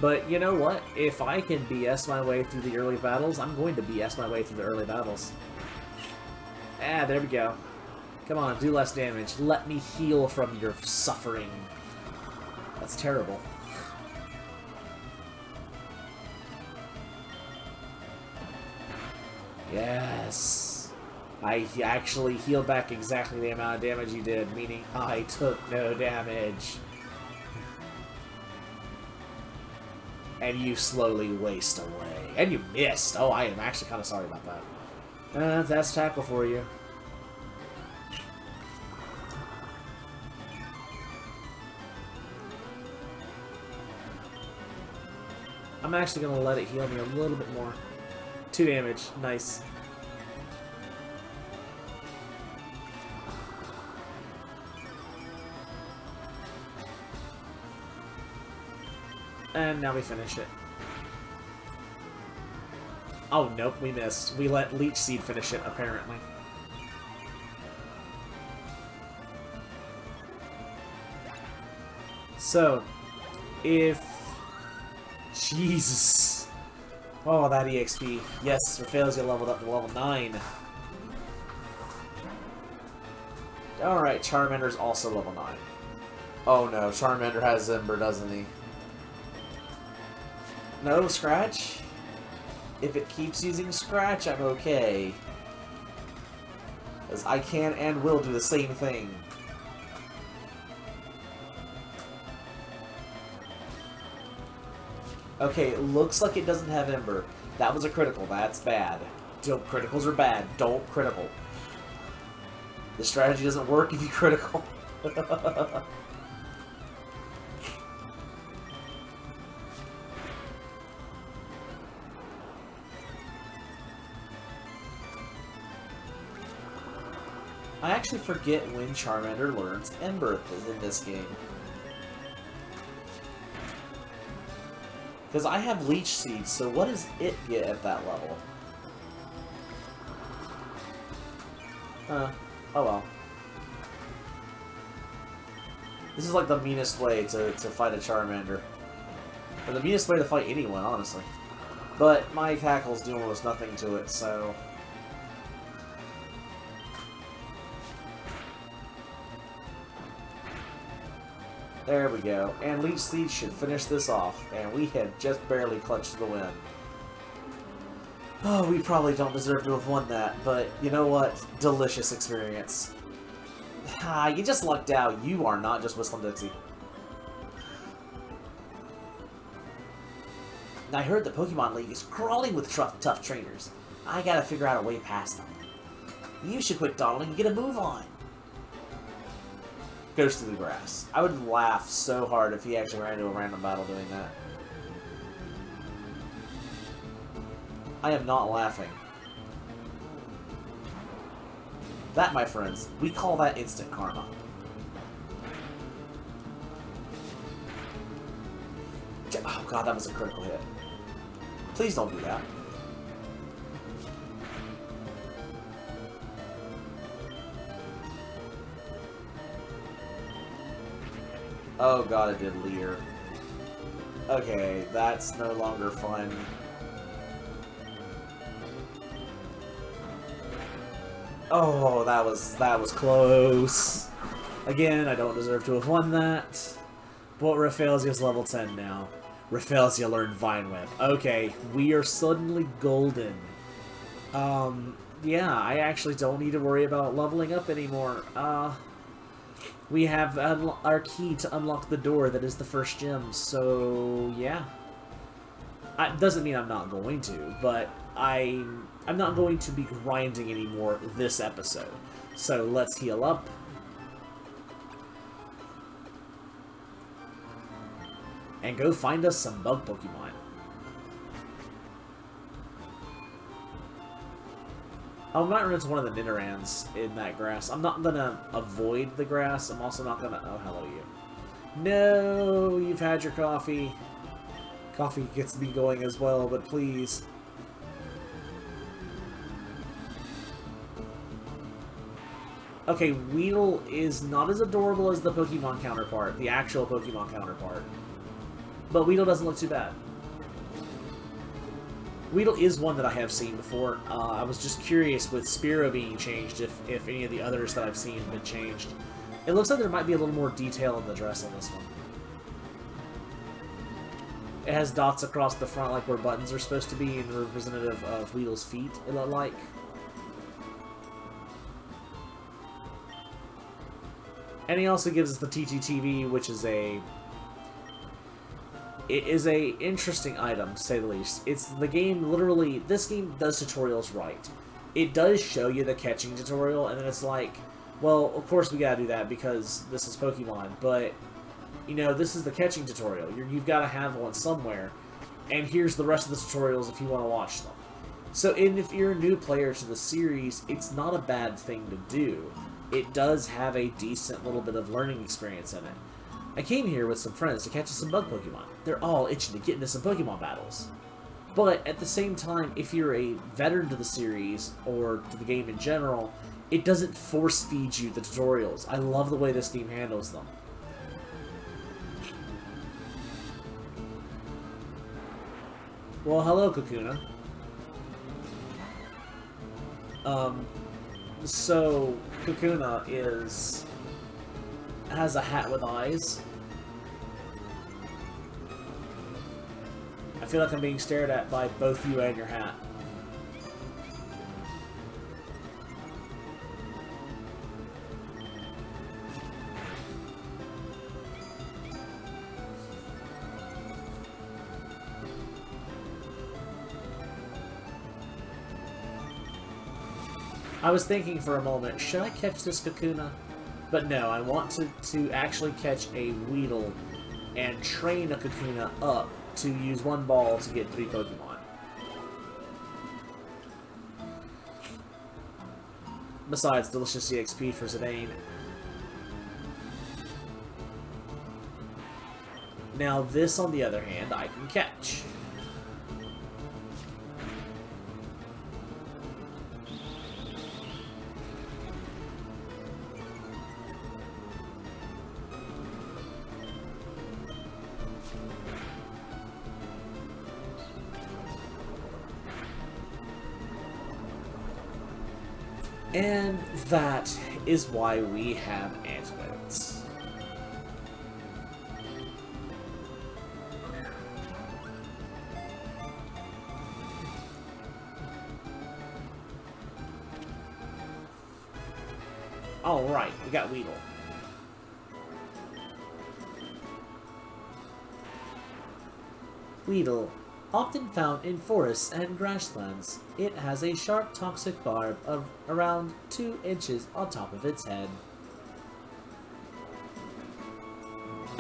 But you know what? If I can BS my way through the early battles, I'm going to BS my way through the early battles. Ah, there we go. Come on, do less damage. Let me heal from your suffering. That's terrible. Yes. I actually healed back exactly the amount of damage you did, meaning I took no damage. And you slowly waste away. And you missed. Oh, I am actually kind of sorry about that. That's tackle for you. I'm actually going to let it heal me a little bit more. 2 damage. Nice. And now we finish it. Oh, nope, we missed. We let Leech Seed finish it, apparently. So, if... Jesus. Oh, that EXP. Yes, Raphael's got leveled up to level 9. Alright, Charmander's also level 9. Oh no, Charmander has Ember, doesn't he? No, Scratch? If it keeps using Scratch, I'm okay. Because I can and will do the same thing. Okay, it looks like it doesn't have Ember. That was a critical. That's bad. Criticals are bad. Don't critical. The strategy doesn't work if you critical. I actually forget when Charmander learns Ember in this game. Because I have Leech Seed, so what does it get at that level? Oh well. This is like the meanest way to fight a Charmander. Or the meanest way to fight anyone, honestly. But my tackle's doing almost nothing to it, so... There we go. And Leech Seed should finish this off. And we have just barely clutched the win. Oh, we probably don't deserve to have won that, but you know what? Delicious experience. Ah, you just lucked out. You are not just Whistling Dixie. I heard the Pokemon League is crawling with tough trainers. I gotta figure out a way past them. You should quit dawdling and get a move on. Goes through the grass. I would laugh so hard if he actually ran into a random battle doing that. I am not laughing. That, my friends, we call that instant karma. Oh god, that was a critical hit. Please don't do that. Oh god, it did Leer. Okay, that's no longer fun. Oh, that was close. Again, I don't deserve to have won that. But Rafflesio's level 10 now. Rafflesia learned Vine Whip. Okay, we are suddenly golden. Yeah, I actually don't need to worry about leveling up anymore. We have our key to unlock the door that is the first gem, so yeah. It doesn't mean I'm not going to, but I'm not going to be grinding anymore this episode. So let's heal up. And go find us some bug Pokemon. I might run into one of the Ninirans in that grass. I'm not gonna avoid the grass. I'm also not gonna... Oh, hello you. No, you've had your coffee. Coffee gets me going as well, but please. Okay, Weedle is not as adorable as the Pokemon counterpart, the actual Pokemon counterpart. But Weedle doesn't look too bad. Weedle is one that I have seen before. I was just curious with Spearow being changed if any of the others that I've seen have been changed. It looks like there might be a little more detail in the dress on this one. It has dots across the front like where buttons are supposed to be and representative of Weedle's feet, it looked like. And he also gives us the TTTV, which is a... It is a interesting item, to say the least. It's the game, literally, this game does tutorials right. It does show you the catching tutorial, and then it's like, well, of course we gotta do that because this is Pokemon, but, you know, this is the catching tutorial. You've gotta have one somewhere, and here's the rest of the tutorials if you want to watch them. So, and if you're a new player to the series, it's not a bad thing to do. It does have a decent little bit of learning experience in it. I came here with some friends to catch some bug Pokemon. They're all itching to get into some Pokemon battles. But at the same time, if you're a veteran to the series, or to the game in general, it doesn't force feed you the tutorials. I love the way this game handles them. Well, hello, Kakuna. So, Kakuna has a hat with eyes. I feel like I'm being stared at by both you and your hat. I was thinking for a moment, should I catch this Kakuna? But no, I want to actually catch a Weedle and train a Kakuna up to use one ball to get 3 Pokemon. Besides, delicious EXP for Zidane. Now this, on the other hand, I can catch. And that is why we have antidotes. Alright, we got Weedle. Weedle. Often found in forests and grasslands, it has a sharp toxic barb of around 2 inches on top of its head.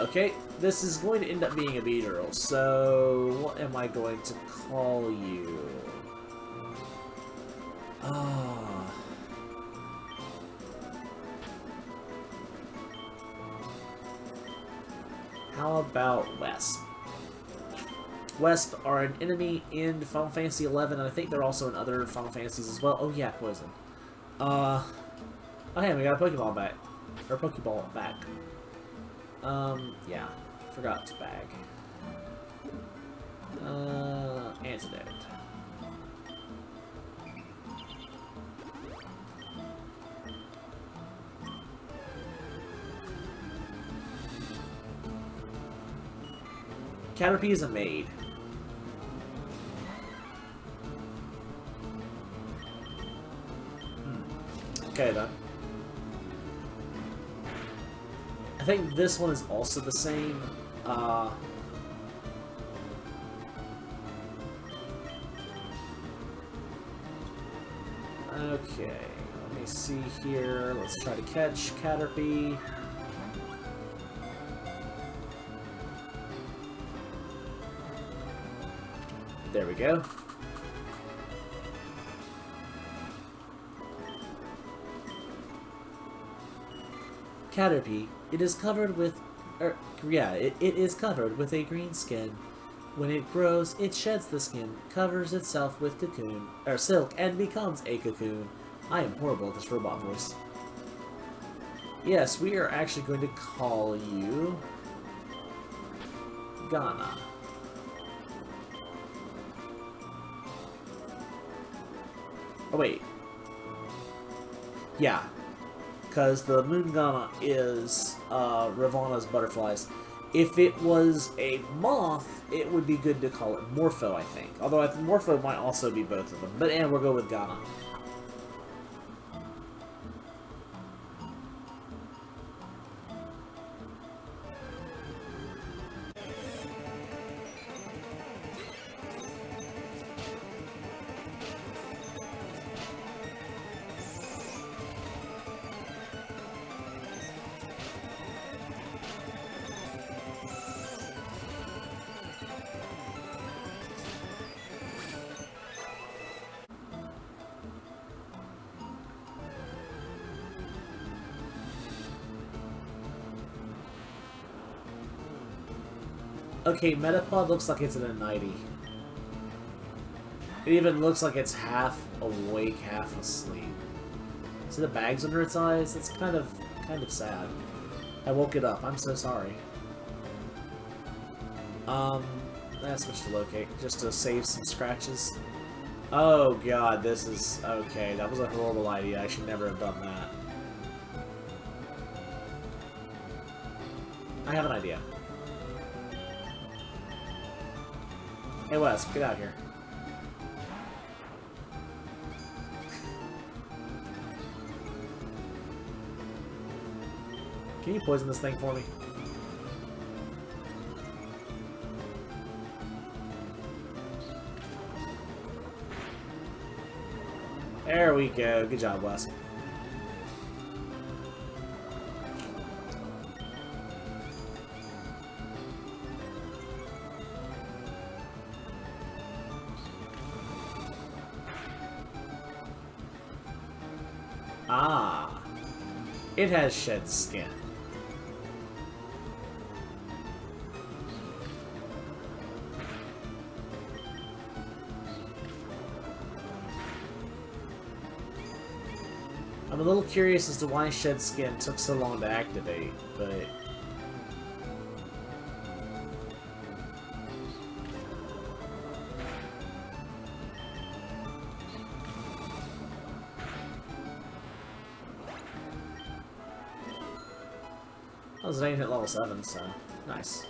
Okay, this is going to end up being a Beedrill, so what am I going to call you? How about Wesp? Wesp are an enemy in Final Fantasy XI, and I think they're also in other Final Fantasies as well. Oh yeah, Poison. Oh hey, we got a Pokeball back. Or Pokeball back. Yeah. Forgot to bag. Antidote. Caterpie is a maid. Okay, then. I think this one is also the same. Okay, let me see here. Let's try to catch Caterpie. There we go. Caterpie, it is covered with, it is covered with a green skin. When it grows, it sheds the skin, covers itself with cocoon, or silk, and becomes a cocoon. I am horrible at this robot voice. Yes, we are actually going to call you Ghana. Oh wait. Yeah. Because the Moon Ghana is Ravana's butterflies. If it was a moth, it would be good to call it Morpho, I think. Although I think Morpho might also be both of them. But we'll go with Ghana. Okay, Metapod looks like it's in a 90. It even looks like it's half awake, half asleep. See the bags under its eyes? It's kind of sad. I woke it up. I'm so sorry. Let's switch to locate, just to save some scratches. Oh god, this is... okay, that was a horrible idea. I should never have done that. I have an idea. Hey Wes, get out here. Can you poison this thing for me? There we go. Good job, Wes. Ah. It has shed skin. I'm a little curious as to why shed skin took so long to activate, but... Oh, Zidane hit level 7, so nice.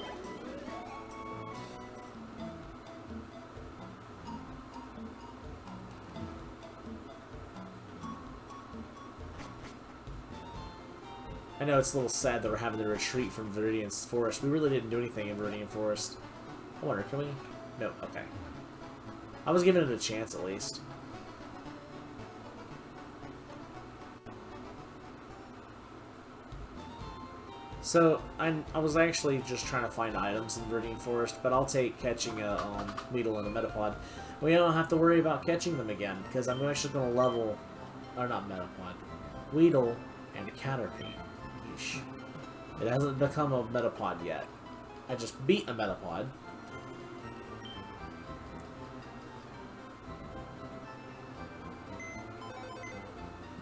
I know it's a little sad that we're having to retreat from Viridian's Forest. We really didn't do anything in Viridian Forest. I wonder, can we? No, okay. I was giving it a chance at least. So, I was actually just trying to find items in Viridian Forest, but I'll take catching a Weedle and a Metapod. We don't have to worry about catching them again, because I'm actually going to level... Or not Metapod. Weedle and a Caterpie. Yeesh. It hasn't become a Metapod yet. I just beat a Metapod.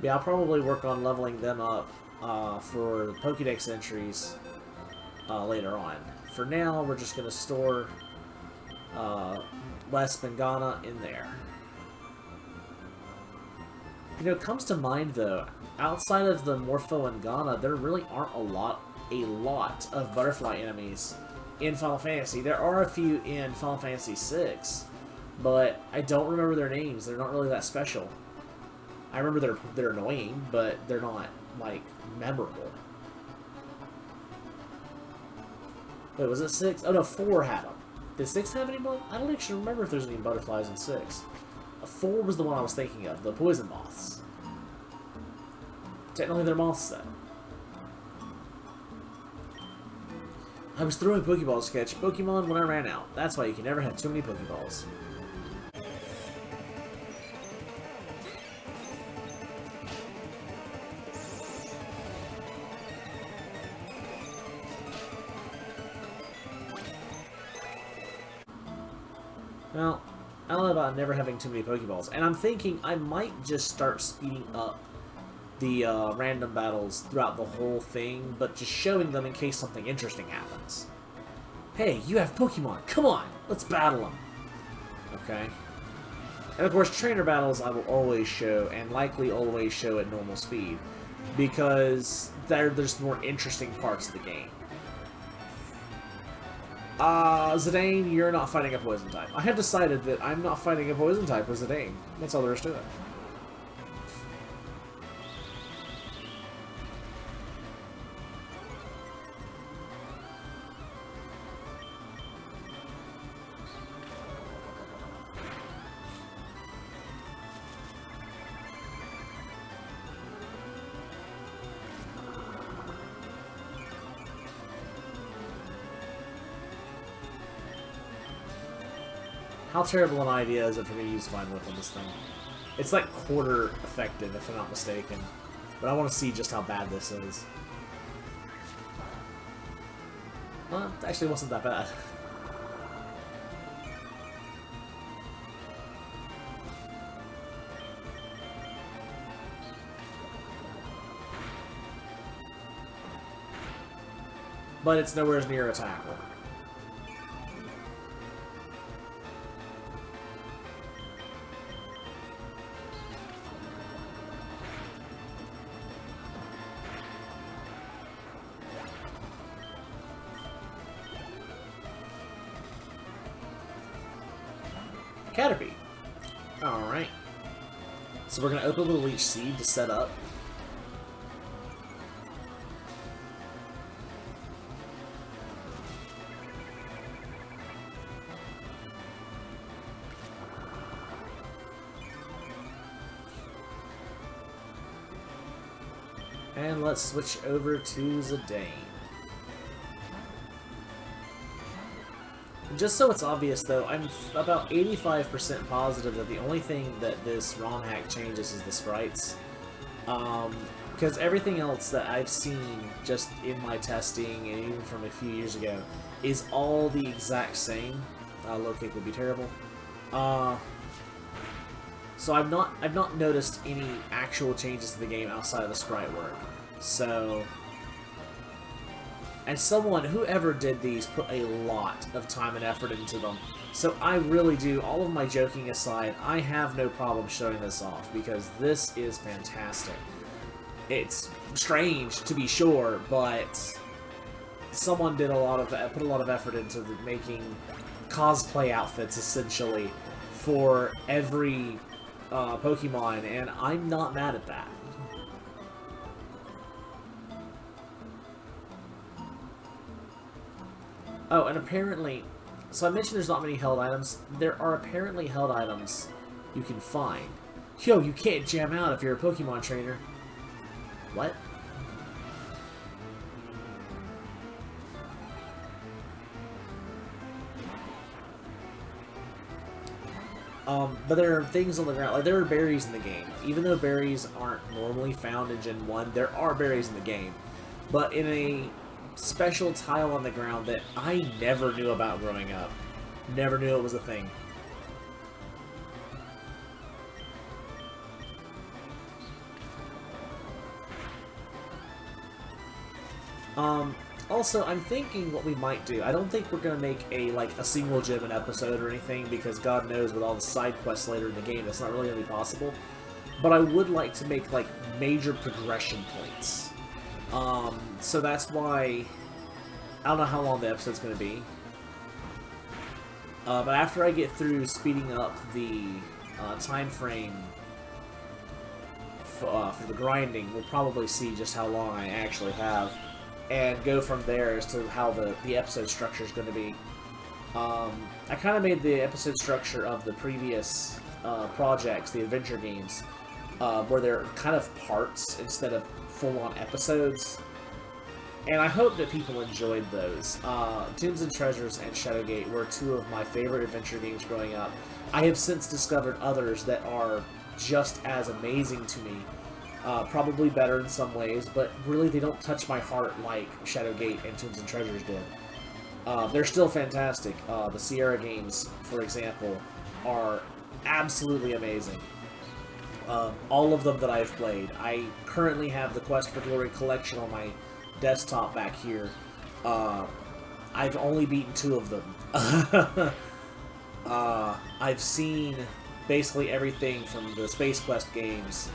Yeah, I'll probably work on leveling them up for Pokedex entries later on. For now, we're just going to store West Bengana in there. You know, it comes to mind, though, outside of the Morpho and Ghana, there really aren't a lot of butterfly enemies in Final Fantasy. There are a few in Final Fantasy VI, but I don't remember their names. They're not really that special. I remember they're annoying, but they're not, like, memorable. Wait, was it 6? Oh no, 4 had them. Did 6 have any? I don't actually remember if there's any butterflies in 6. 4 was the one I was thinking of, the poison moths. Technically they're moths, though. I was throwing Pokeballs to catch Pokemon when I ran out. That's why you can never have too many Pokeballs. Well, I don't know about never having too many Pokeballs, and I'm thinking I might just start speeding up the random battles throughout the whole thing, but just showing them in case something interesting happens. Hey, you have Pokemon! Come on! Let's battle them! Okay? And of course, trainer battles I will always show, and likely always show at normal speed, because there's more interesting parts of the game. Zidane, you're not fighting a poison type. I have decided that I'm not fighting a poison type with Zidane. That's all there is to it. How terrible an idea is it for me to use Vine Whip on this thing? It's like quarter effective, if I'm not mistaken. But I want to see just how bad this is. Well, it actually wasn't that bad. But it's nowhere near attackable. Caterpie. Alright. So we're going to open the Leech Seed to set up. And let's switch over to Zidane. Just so it's obvious, though, I'm about 85% positive that the only thing that this ROM hack changes is the sprites. Because everything else that I've seen just in my testing, and even from a few years ago, is all the exact same. Low kick would be terrible. So I've not noticed any actual changes to the game outside of the sprite work. So, and whoever did these put a lot of time and effort into them. So I really do, all of my joking aside, I have no problem showing this off, because this is fantastic. It's strange, to be sure, but someone put a lot of effort into making cosplay outfits, essentially, for every Pokemon, and I'm not mad at that. Oh, and apparently, so I mentioned there's not many held items. There are apparently held items you can find. Yo, you can't jam out if you're a Pokemon trainer. What? But there are things on the ground, like there are berries in the game. Even though berries aren't normally found in Gen 1, there are berries in the game. But in a special tile on the ground that I never knew about growing up. Never knew it was a thing. Also, I'm thinking what we might do. I don't think we're going to make a single gym an episode or anything, because God knows with all the side quests later in the game, that's not really going to be possible. But I would like to make, major progression points. So that's why I don't know how long the episode's going to be. But after I get through speeding up the time frame for the grinding, we'll probably see just how long I actually have, and go from there as to how the episode structure is going to be. I kind of made the episode structure of the previous projects, the adventure games, where they're kind of parts instead of full-on episodes. And I hope that people enjoyed those. Tombs and Treasures and Shadowgate were two of my favorite adventure games growing up. I have since discovered others that are just as amazing to me. Probably better in some ways, but really they don't touch my heart like Shadowgate and Tombs and Treasures did. They're still fantastic. The Sierra games, for example, are absolutely amazing. All of them that I've played. I currently have the Quest for Glory collection on my desktop back here. I've only beaten 2 of them. I've seen basically everything from the Space Quest games.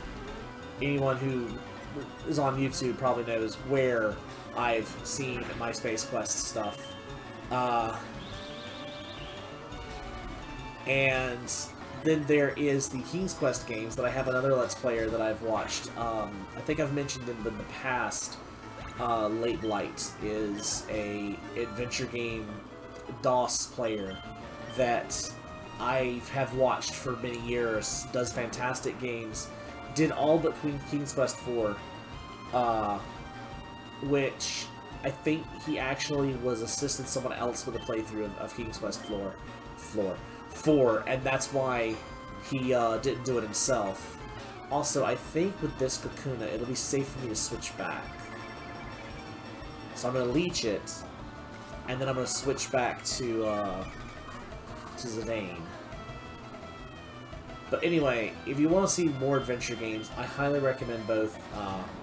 Anyone who is on YouTube probably knows where I've seen my Space Quest stuff. And then there is the King's Quest games that I have another Let's Player that I've watched. I think I've mentioned them in the past. Late Blight is a adventure game DOS player that I have watched for many years, does fantastic games, did all but King's Quest 4, which I think he actually was assisted someone else with a playthrough of King's Quest 4, and that's why he didn't do it himself. Also, I think with this Kakuna, it'll be safe for me to switch back. So I'm going to leech it, and then I'm going to switch back to Zidane. But anyway, if you want to see more adventure games, I highly recommend both.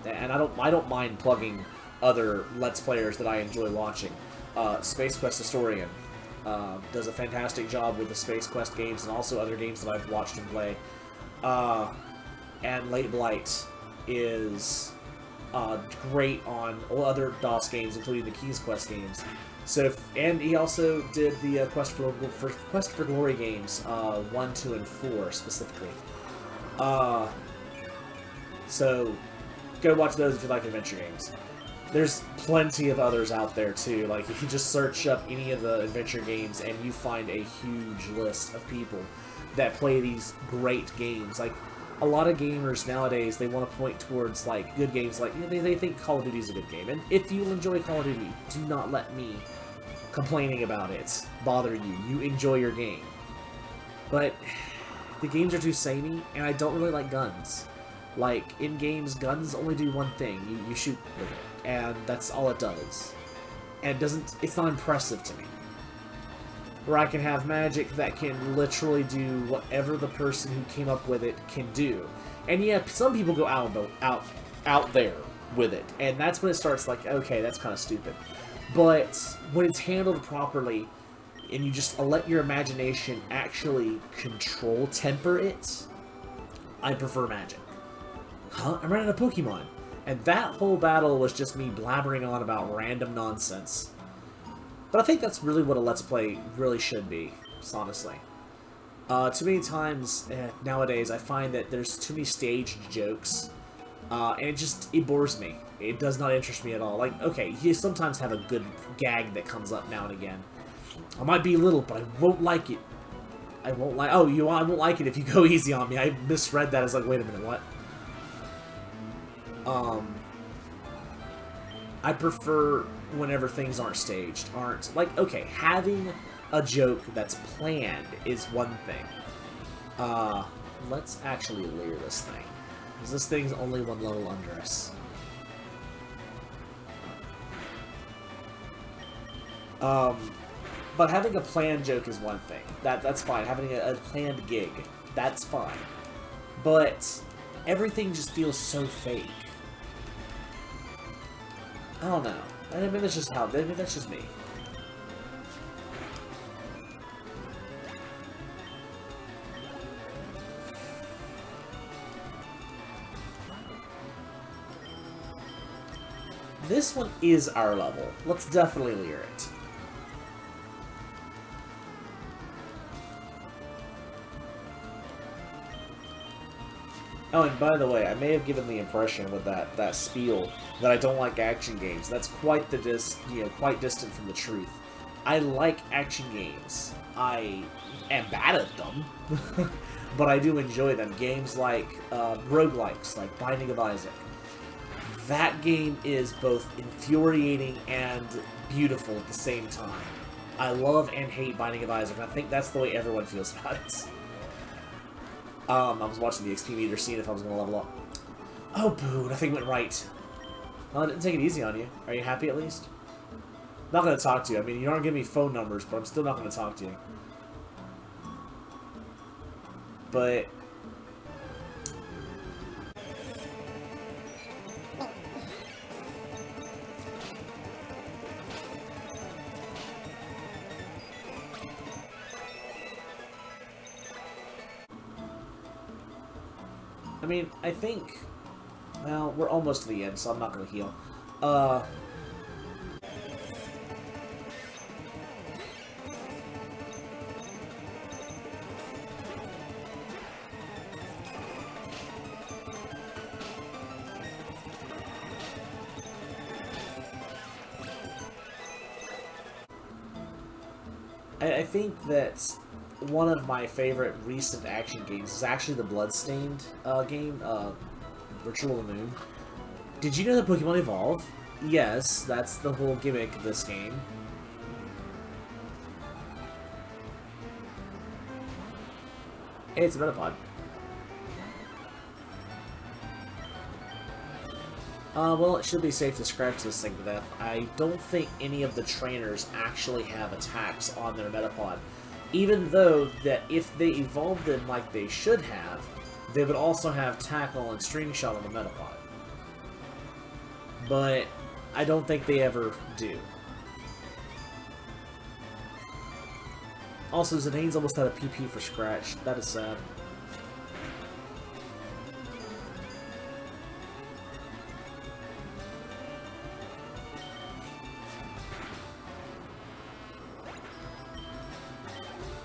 And I don't mind plugging other Let's Players that I enjoy watching. Space Quest Historian does a fantastic job with the Space Quest games and also other games that I've watched him play. And Late Blight is great on all other DOS games, including the King's Quest games. So, and he also did the Quest for Glory games, 1, 2, and 4 specifically. So, go watch those if you like adventure games. There's plenty of others out there too. Like, if you just search up any of the adventure games, and you find a huge list of people that play these great games. Like, a lot of gamers nowadays, they want to point towards, like, good games. Like, you know, they think Call of Duty is a good game. And if you enjoy Call of Duty, do not let me complaining about it bother you. You enjoy your game. But the games are too samey, and I don't really like guns. Like, in games, guns only do one thing. You shoot with it, and that's all it does. And it's not impressive to me. Where I can have magic that can literally do whatever the person who came up with it can do. And yeah, some people go out there with it, and that's when it starts like, okay, that's kind of stupid. But when it's handled properly, and you just let your imagination actually temper it, I prefer magic. Huh? I ran out of Pokemon. And that whole battle was just me blabbering on about random nonsense. But I think that's really what a Let's Play really should be, honestly. Too many times nowadays I find that there's too many staged jokes, and it bores me. It does not interest me at all. Like, okay, you sometimes have a good gag that comes up now and again. I might be little, but I won't like it. I won't like. Oh, I won't like it if you go easy on me. I misread that as like, wait a minute, what? I prefer whenever things aren't staged, like, okay, having a joke that's planned is one thing. Let's actually layer this thing, because this thing's only one level under us. But having a planned joke is one thing. That's fine. Having a planned gig, that's fine. But everything just feels so fake. I don't know. Maybe that's just maybe that's just me. This one is our level. Let's definitely leer it. Oh, and by the way, I may have given the impression with that spiel that I don't like action games. That's quite quite distant from the truth. I like action games. I am bad at them, but I do enjoy them. Games like roguelikes, like Binding of Isaac. That game is both infuriating and beautiful at the same time. I love and hate Binding of Isaac, and I think that's the way everyone feels about it. I was watching the XP meter, seeing if I was going to level up. Oh, boo, nothing went right. Well, I didn't take it easy on you. Are you happy at least? Not going to talk to you. I mean, you aren't giving me phone numbers, but I'm still not going to talk to you. But... I mean, I think... Well, we're almost to the end, so I'm not going to heal. I think that one of my favorite recent action games is actually the Bloodstained game, Ritual of the Moon. Did you know that Pokemon evolve? Yes, that's the whole gimmick of this game. Hey, it's a Metapod. Well, it should be safe to scratch this thing to death. I don't think any of the trainers actually have attacks on their Metapod. Even though that if they evolved them like they should have, they would also have Tackle and String Shot on the Metapod. But I don't think they ever do. Also, Zidane's almost had a PP for Scratch. That is sad.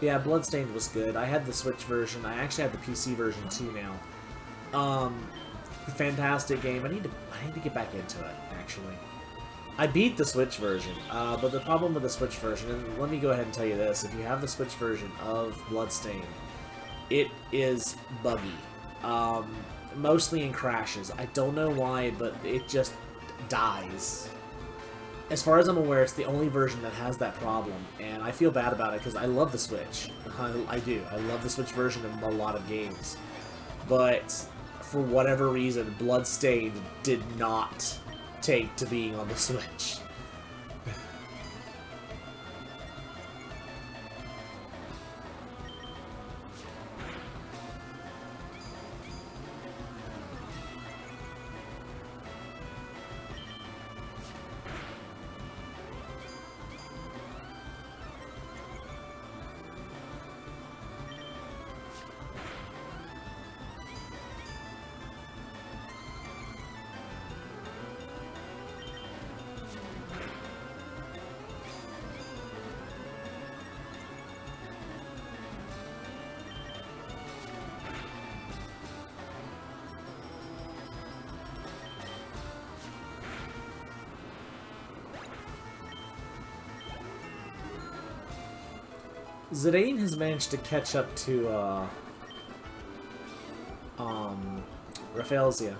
Yeah, Bloodstained was good. I had the Switch version. I actually have the PC version too now. Fantastic game. I need to get back into it, actually. I beat the Switch version, but the problem with the Switch version, and let me go ahead and tell you this, if you have the Switch version of Bloodstained, it is buggy. Mostly in crashes. I don't know why, but it just dies. As far as I'm aware, it's the only version that has that problem, and I feel bad about it because I love the Switch. I do. I love the Switch version of a lot of games. But for whatever reason, Bloodstained did not take to being on the Switch. Zidane has managed to catch up to, Rafflesia.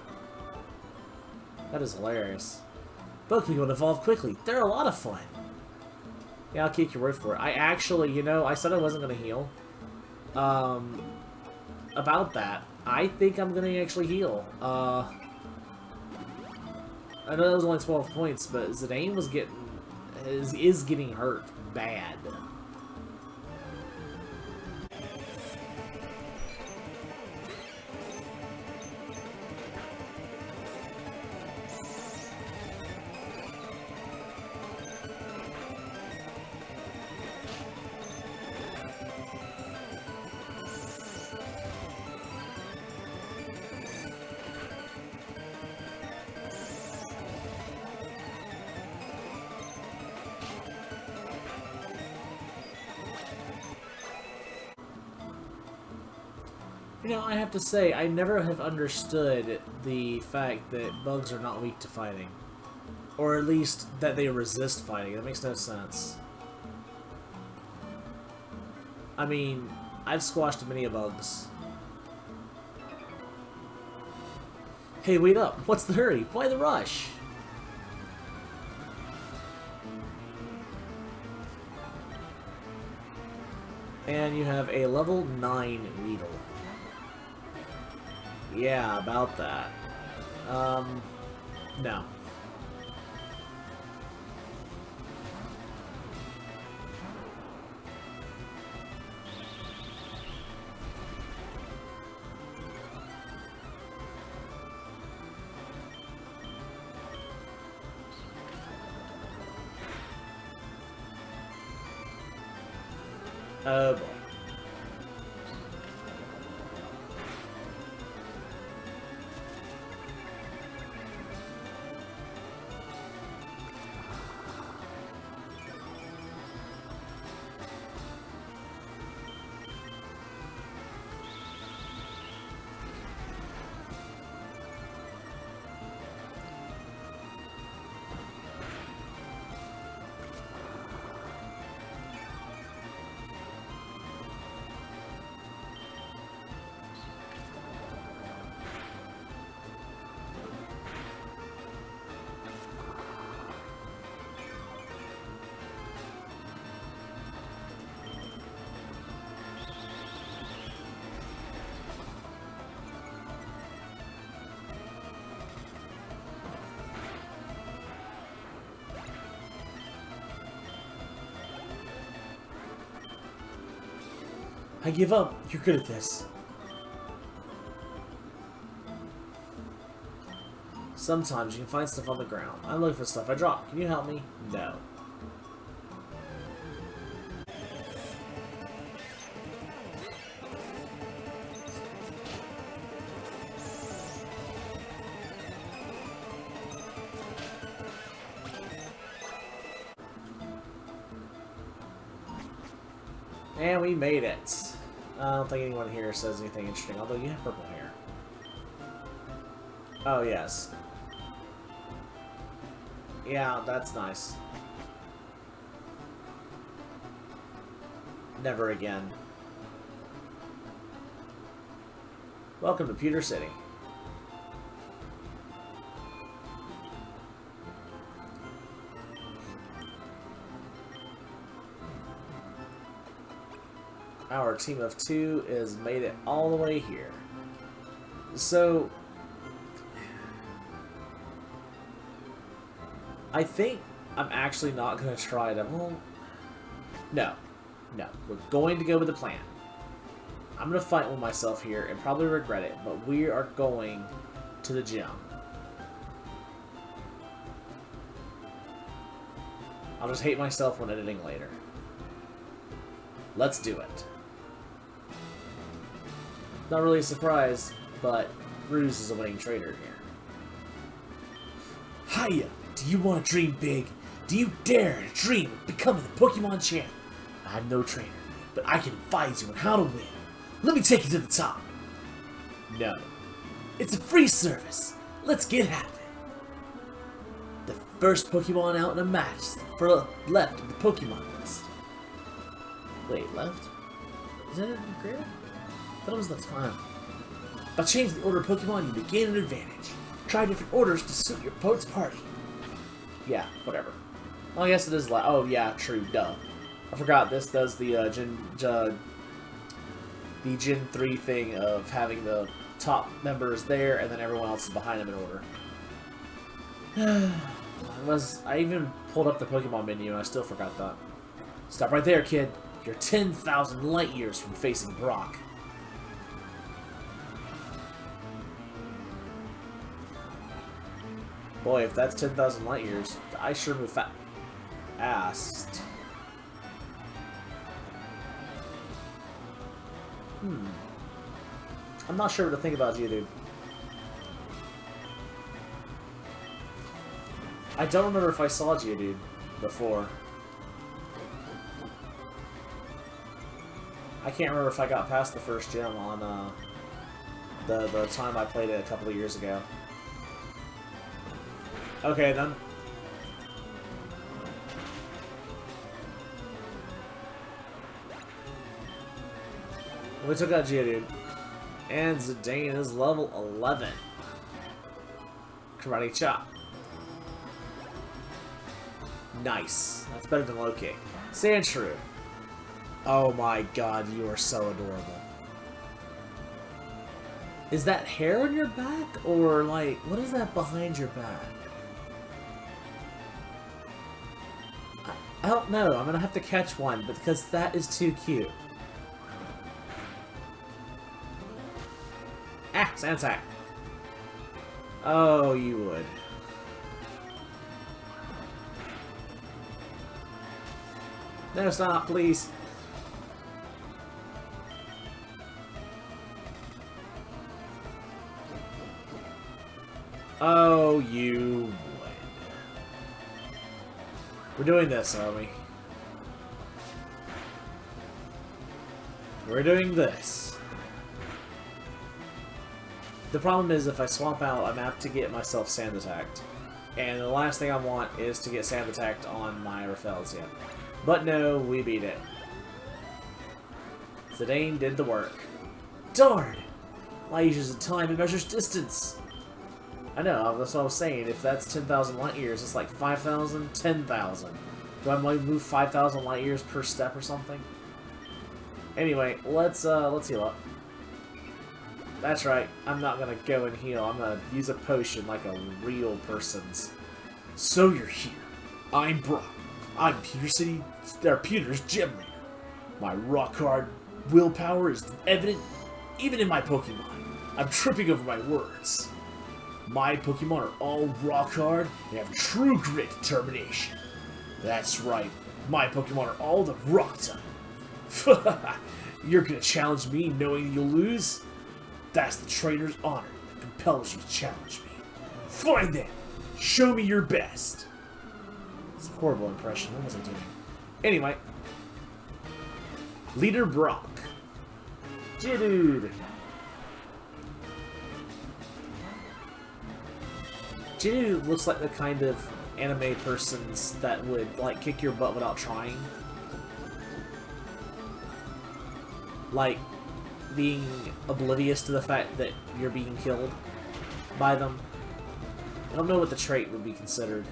That is hilarious. Pokemon evolve quickly. They're a lot of fun. Yeah, I'll keep your word for it. I actually, you know, I said I wasn't going to heal. About that, I think I'm going to actually heal. I know that was only 12 points, but Zidane was is getting hurt bad. You know, I have to say, I never have understood the fact that bugs are not weak to fighting. Or at least, that they resist fighting. That makes no sense. I mean, I've squashed many bugs. Hey, wait up! What's the hurry? Why the rush? And you have a level 9 Weedle. Yeah, about that. No. Oh boy. I give up. You're good at this. Sometimes you can find stuff on the ground. I'm looking for stuff I dropped. Can you help me? No. And we made it. I don't think anyone here says anything interesting, although you have purple hair. Oh, yes. Yeah, that's nice. Never again. Welcome to Pewter City. Our team of 2 has made it all the way here. So, I think I'm actually not going to try to... Well, no. No. We're going to go with the plan. I'm going to fight with myself here and probably regret it, but we are going to the gym. I'll just hate myself when editing later. Let's do it. Not really a surprise, but Ruse is a winning trader here. Hiya! Do you want to dream big? Do you dare to dream of becoming the Pokemon champ? I'm no trainer, but I can advise you on how to win. Let me take you to the top. No. It's a free service. Let's get happy. The first Pokemon out in a match for left of the Pokemon list. Wait, left? Is that in Great? I thought it was the time. By changing the order of Pokemon, you gain an advantage. Try different orders to suit your opponent's party. Yeah, whatever. Well, I guess it is oh, yeah, true, duh. I forgot this does the Gen 3 thing of having the top members there and then everyone else is behind them in order. I even pulled up the Pokemon menu and I still forgot that. Stop right there, kid. You're 10,000 light years from facing Brock. Boy, if that's 10,000 light years, I sure move fast. I'm not sure what to think about Geodude. I don't remember if I saw Geodude before. I can't remember if I got past the first gym on the time I played it a couple of years ago. Okay, then. We took out Geodude. And Zidane is level 11. Karate Chop. Nice. That's better than low kick. Sandshrew. Oh my god, you are so adorable. Is that hair on your back? Or, like, what is that behind your back? I don't know. I'm gonna have to catch one, but because that is too cute. Ah, sand attack. Oh, you would. No, stop, please. Oh, you would. We're doing this, aren't we? We're doing this. The problem is, if I swap out, I'm apt to get myself sand attacked. And the last thing I want is to get sand attacked on my Rafflesia. But no, we beat it. Zidane did the work. Darn! I uses a time and measures distance. I know, that's what I was saying. If that's 10,000 light years, it's like 5,000, 10,000. Do I move 5,000 light years per step or something? Anyway, let's heal up. That's right. I'm not gonna go and heal. I'm gonna use a potion like a real person's. So you're here. I'm Brock. I'm Pewter's gym leader. My rock-hard willpower is evident even in my Pokemon. I'm tripping over my words. My Pokemon are all rock-hard and have true grit determination. That's right. My Pokemon are all the rock type. You're gonna challenge me knowing you'll lose? That's the trainer's honor that compels you to challenge me. Fine then! Show me your best! It's a horrible impression. What was I doing? Anyway. Leader Brock. Geodude! Geodude looks like the kind of anime persons that would, like, kick your butt without trying. Like, being oblivious to the fact that you're being killed by them. I don't know what the trait would be considered.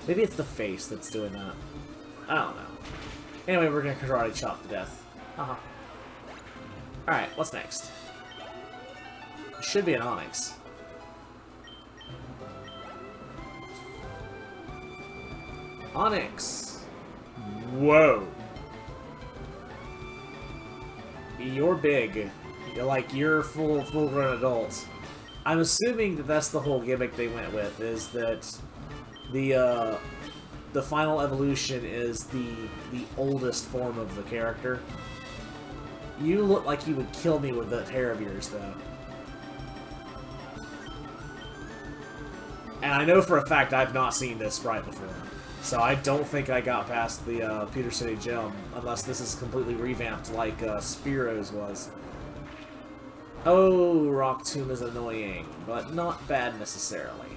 Maybe it's the face that's doing that. I don't know. Anyway, we're gonna karate chop to death. Alright, what's next? It should be an Onyx. Onyx. Whoa. You're big. You're full-grown adult. I'm assuming that that's the whole gimmick they went with, is that the final evolution is the oldest form of the character. You look like you would kill me with that hair of yours, though. And I know for a fact I've not seen this sprite before. So I don't think I got past the Pewter City Gym, unless this is completely revamped like Spearo's was. Oh, Rock Tomb is annoying, but not bad necessarily.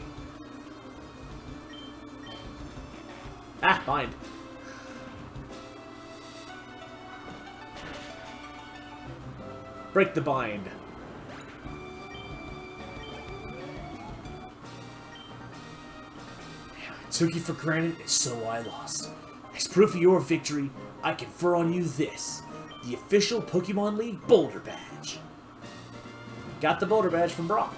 Ah, bind. Break the bind. I took you for granted, and so I lost. As proof of your victory, I confer on you this, the official Pokemon League Boulder Badge. Got the Boulder Badge from Brock.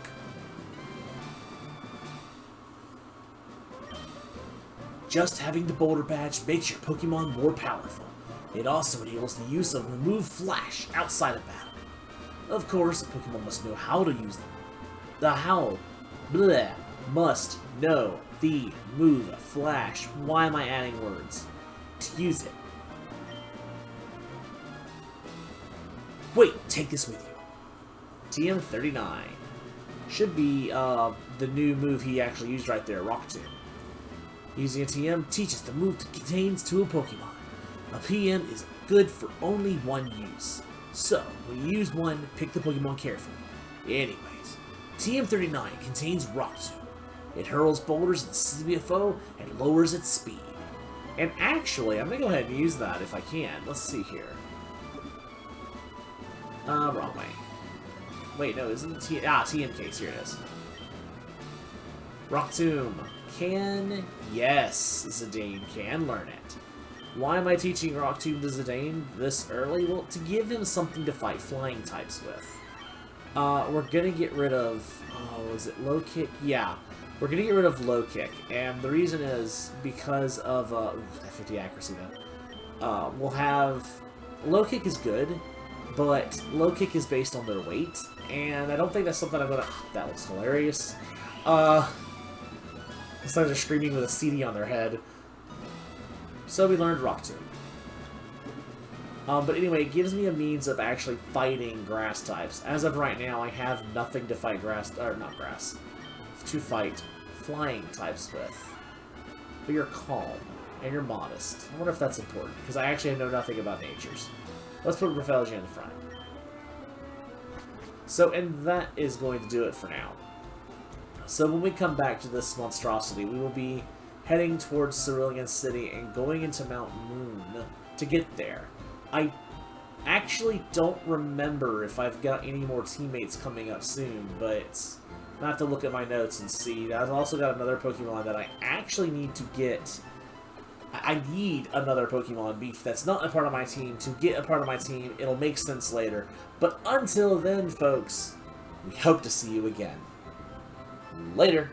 Just having the Boulder Badge makes your Pokemon more powerful. It also enables the use of Remove Flash outside of battle. Of course, a Pokemon must know how to use them. The how, bleh, must know the move Flash. Why am I adding words? To use it. Wait, take this with you. TM39. Should be the new move he actually used right there, Rock Tomb. Using a TM teaches the move it contains to a Pokemon. A PM is good for only one use. So, when you use one, pick the Pokemon carefully. Anyways, TM39 contains Rock Tomb. It hurls boulders at CBFO and lowers its speed. And actually, I'm going to go ahead and use that if I can. Let's see here. Wrong way. Wait, no, isn't it TM case? Here it is. Rock Tomb. Yes, Zidane can learn it. Why am I teaching Rock Tomb to Zidane this early? Well, to give him something to fight flying types with. We're gonna get rid of... Oh, is it Low Kick? Yeah. We're gonna get rid of Low Kick, and the reason is because of... that 50 accuracy, though. We'll have... Low Kick is good, but Low Kick is based on their weight, and I don't think that's something I'm gonna... That looks hilarious. It's like they're screaming with a CD on their head. So we learned Rock Tomb. But anyway, it gives me a means of actually fighting grass types. As of right now, I have nothing to fight to fight flying types with. But you're calm, and you're modest. I wonder if that's important, because I actually know nothing about natures. Let's put Rafelgia in the front. So, and that is going to do it for now. So when we come back to this monstrosity, we will be heading towards Cerulean City and going into Mount Moon to get there. I actually don't remember if I've got any more teammates coming up soon, but I have to look at my notes and see. I've also got another Pokemon that I actually need to get. I need another Pokemon Beef that's not a part of my team to get a part of my team. It'll make sense later. But until then, folks, we hope to see you again. Later.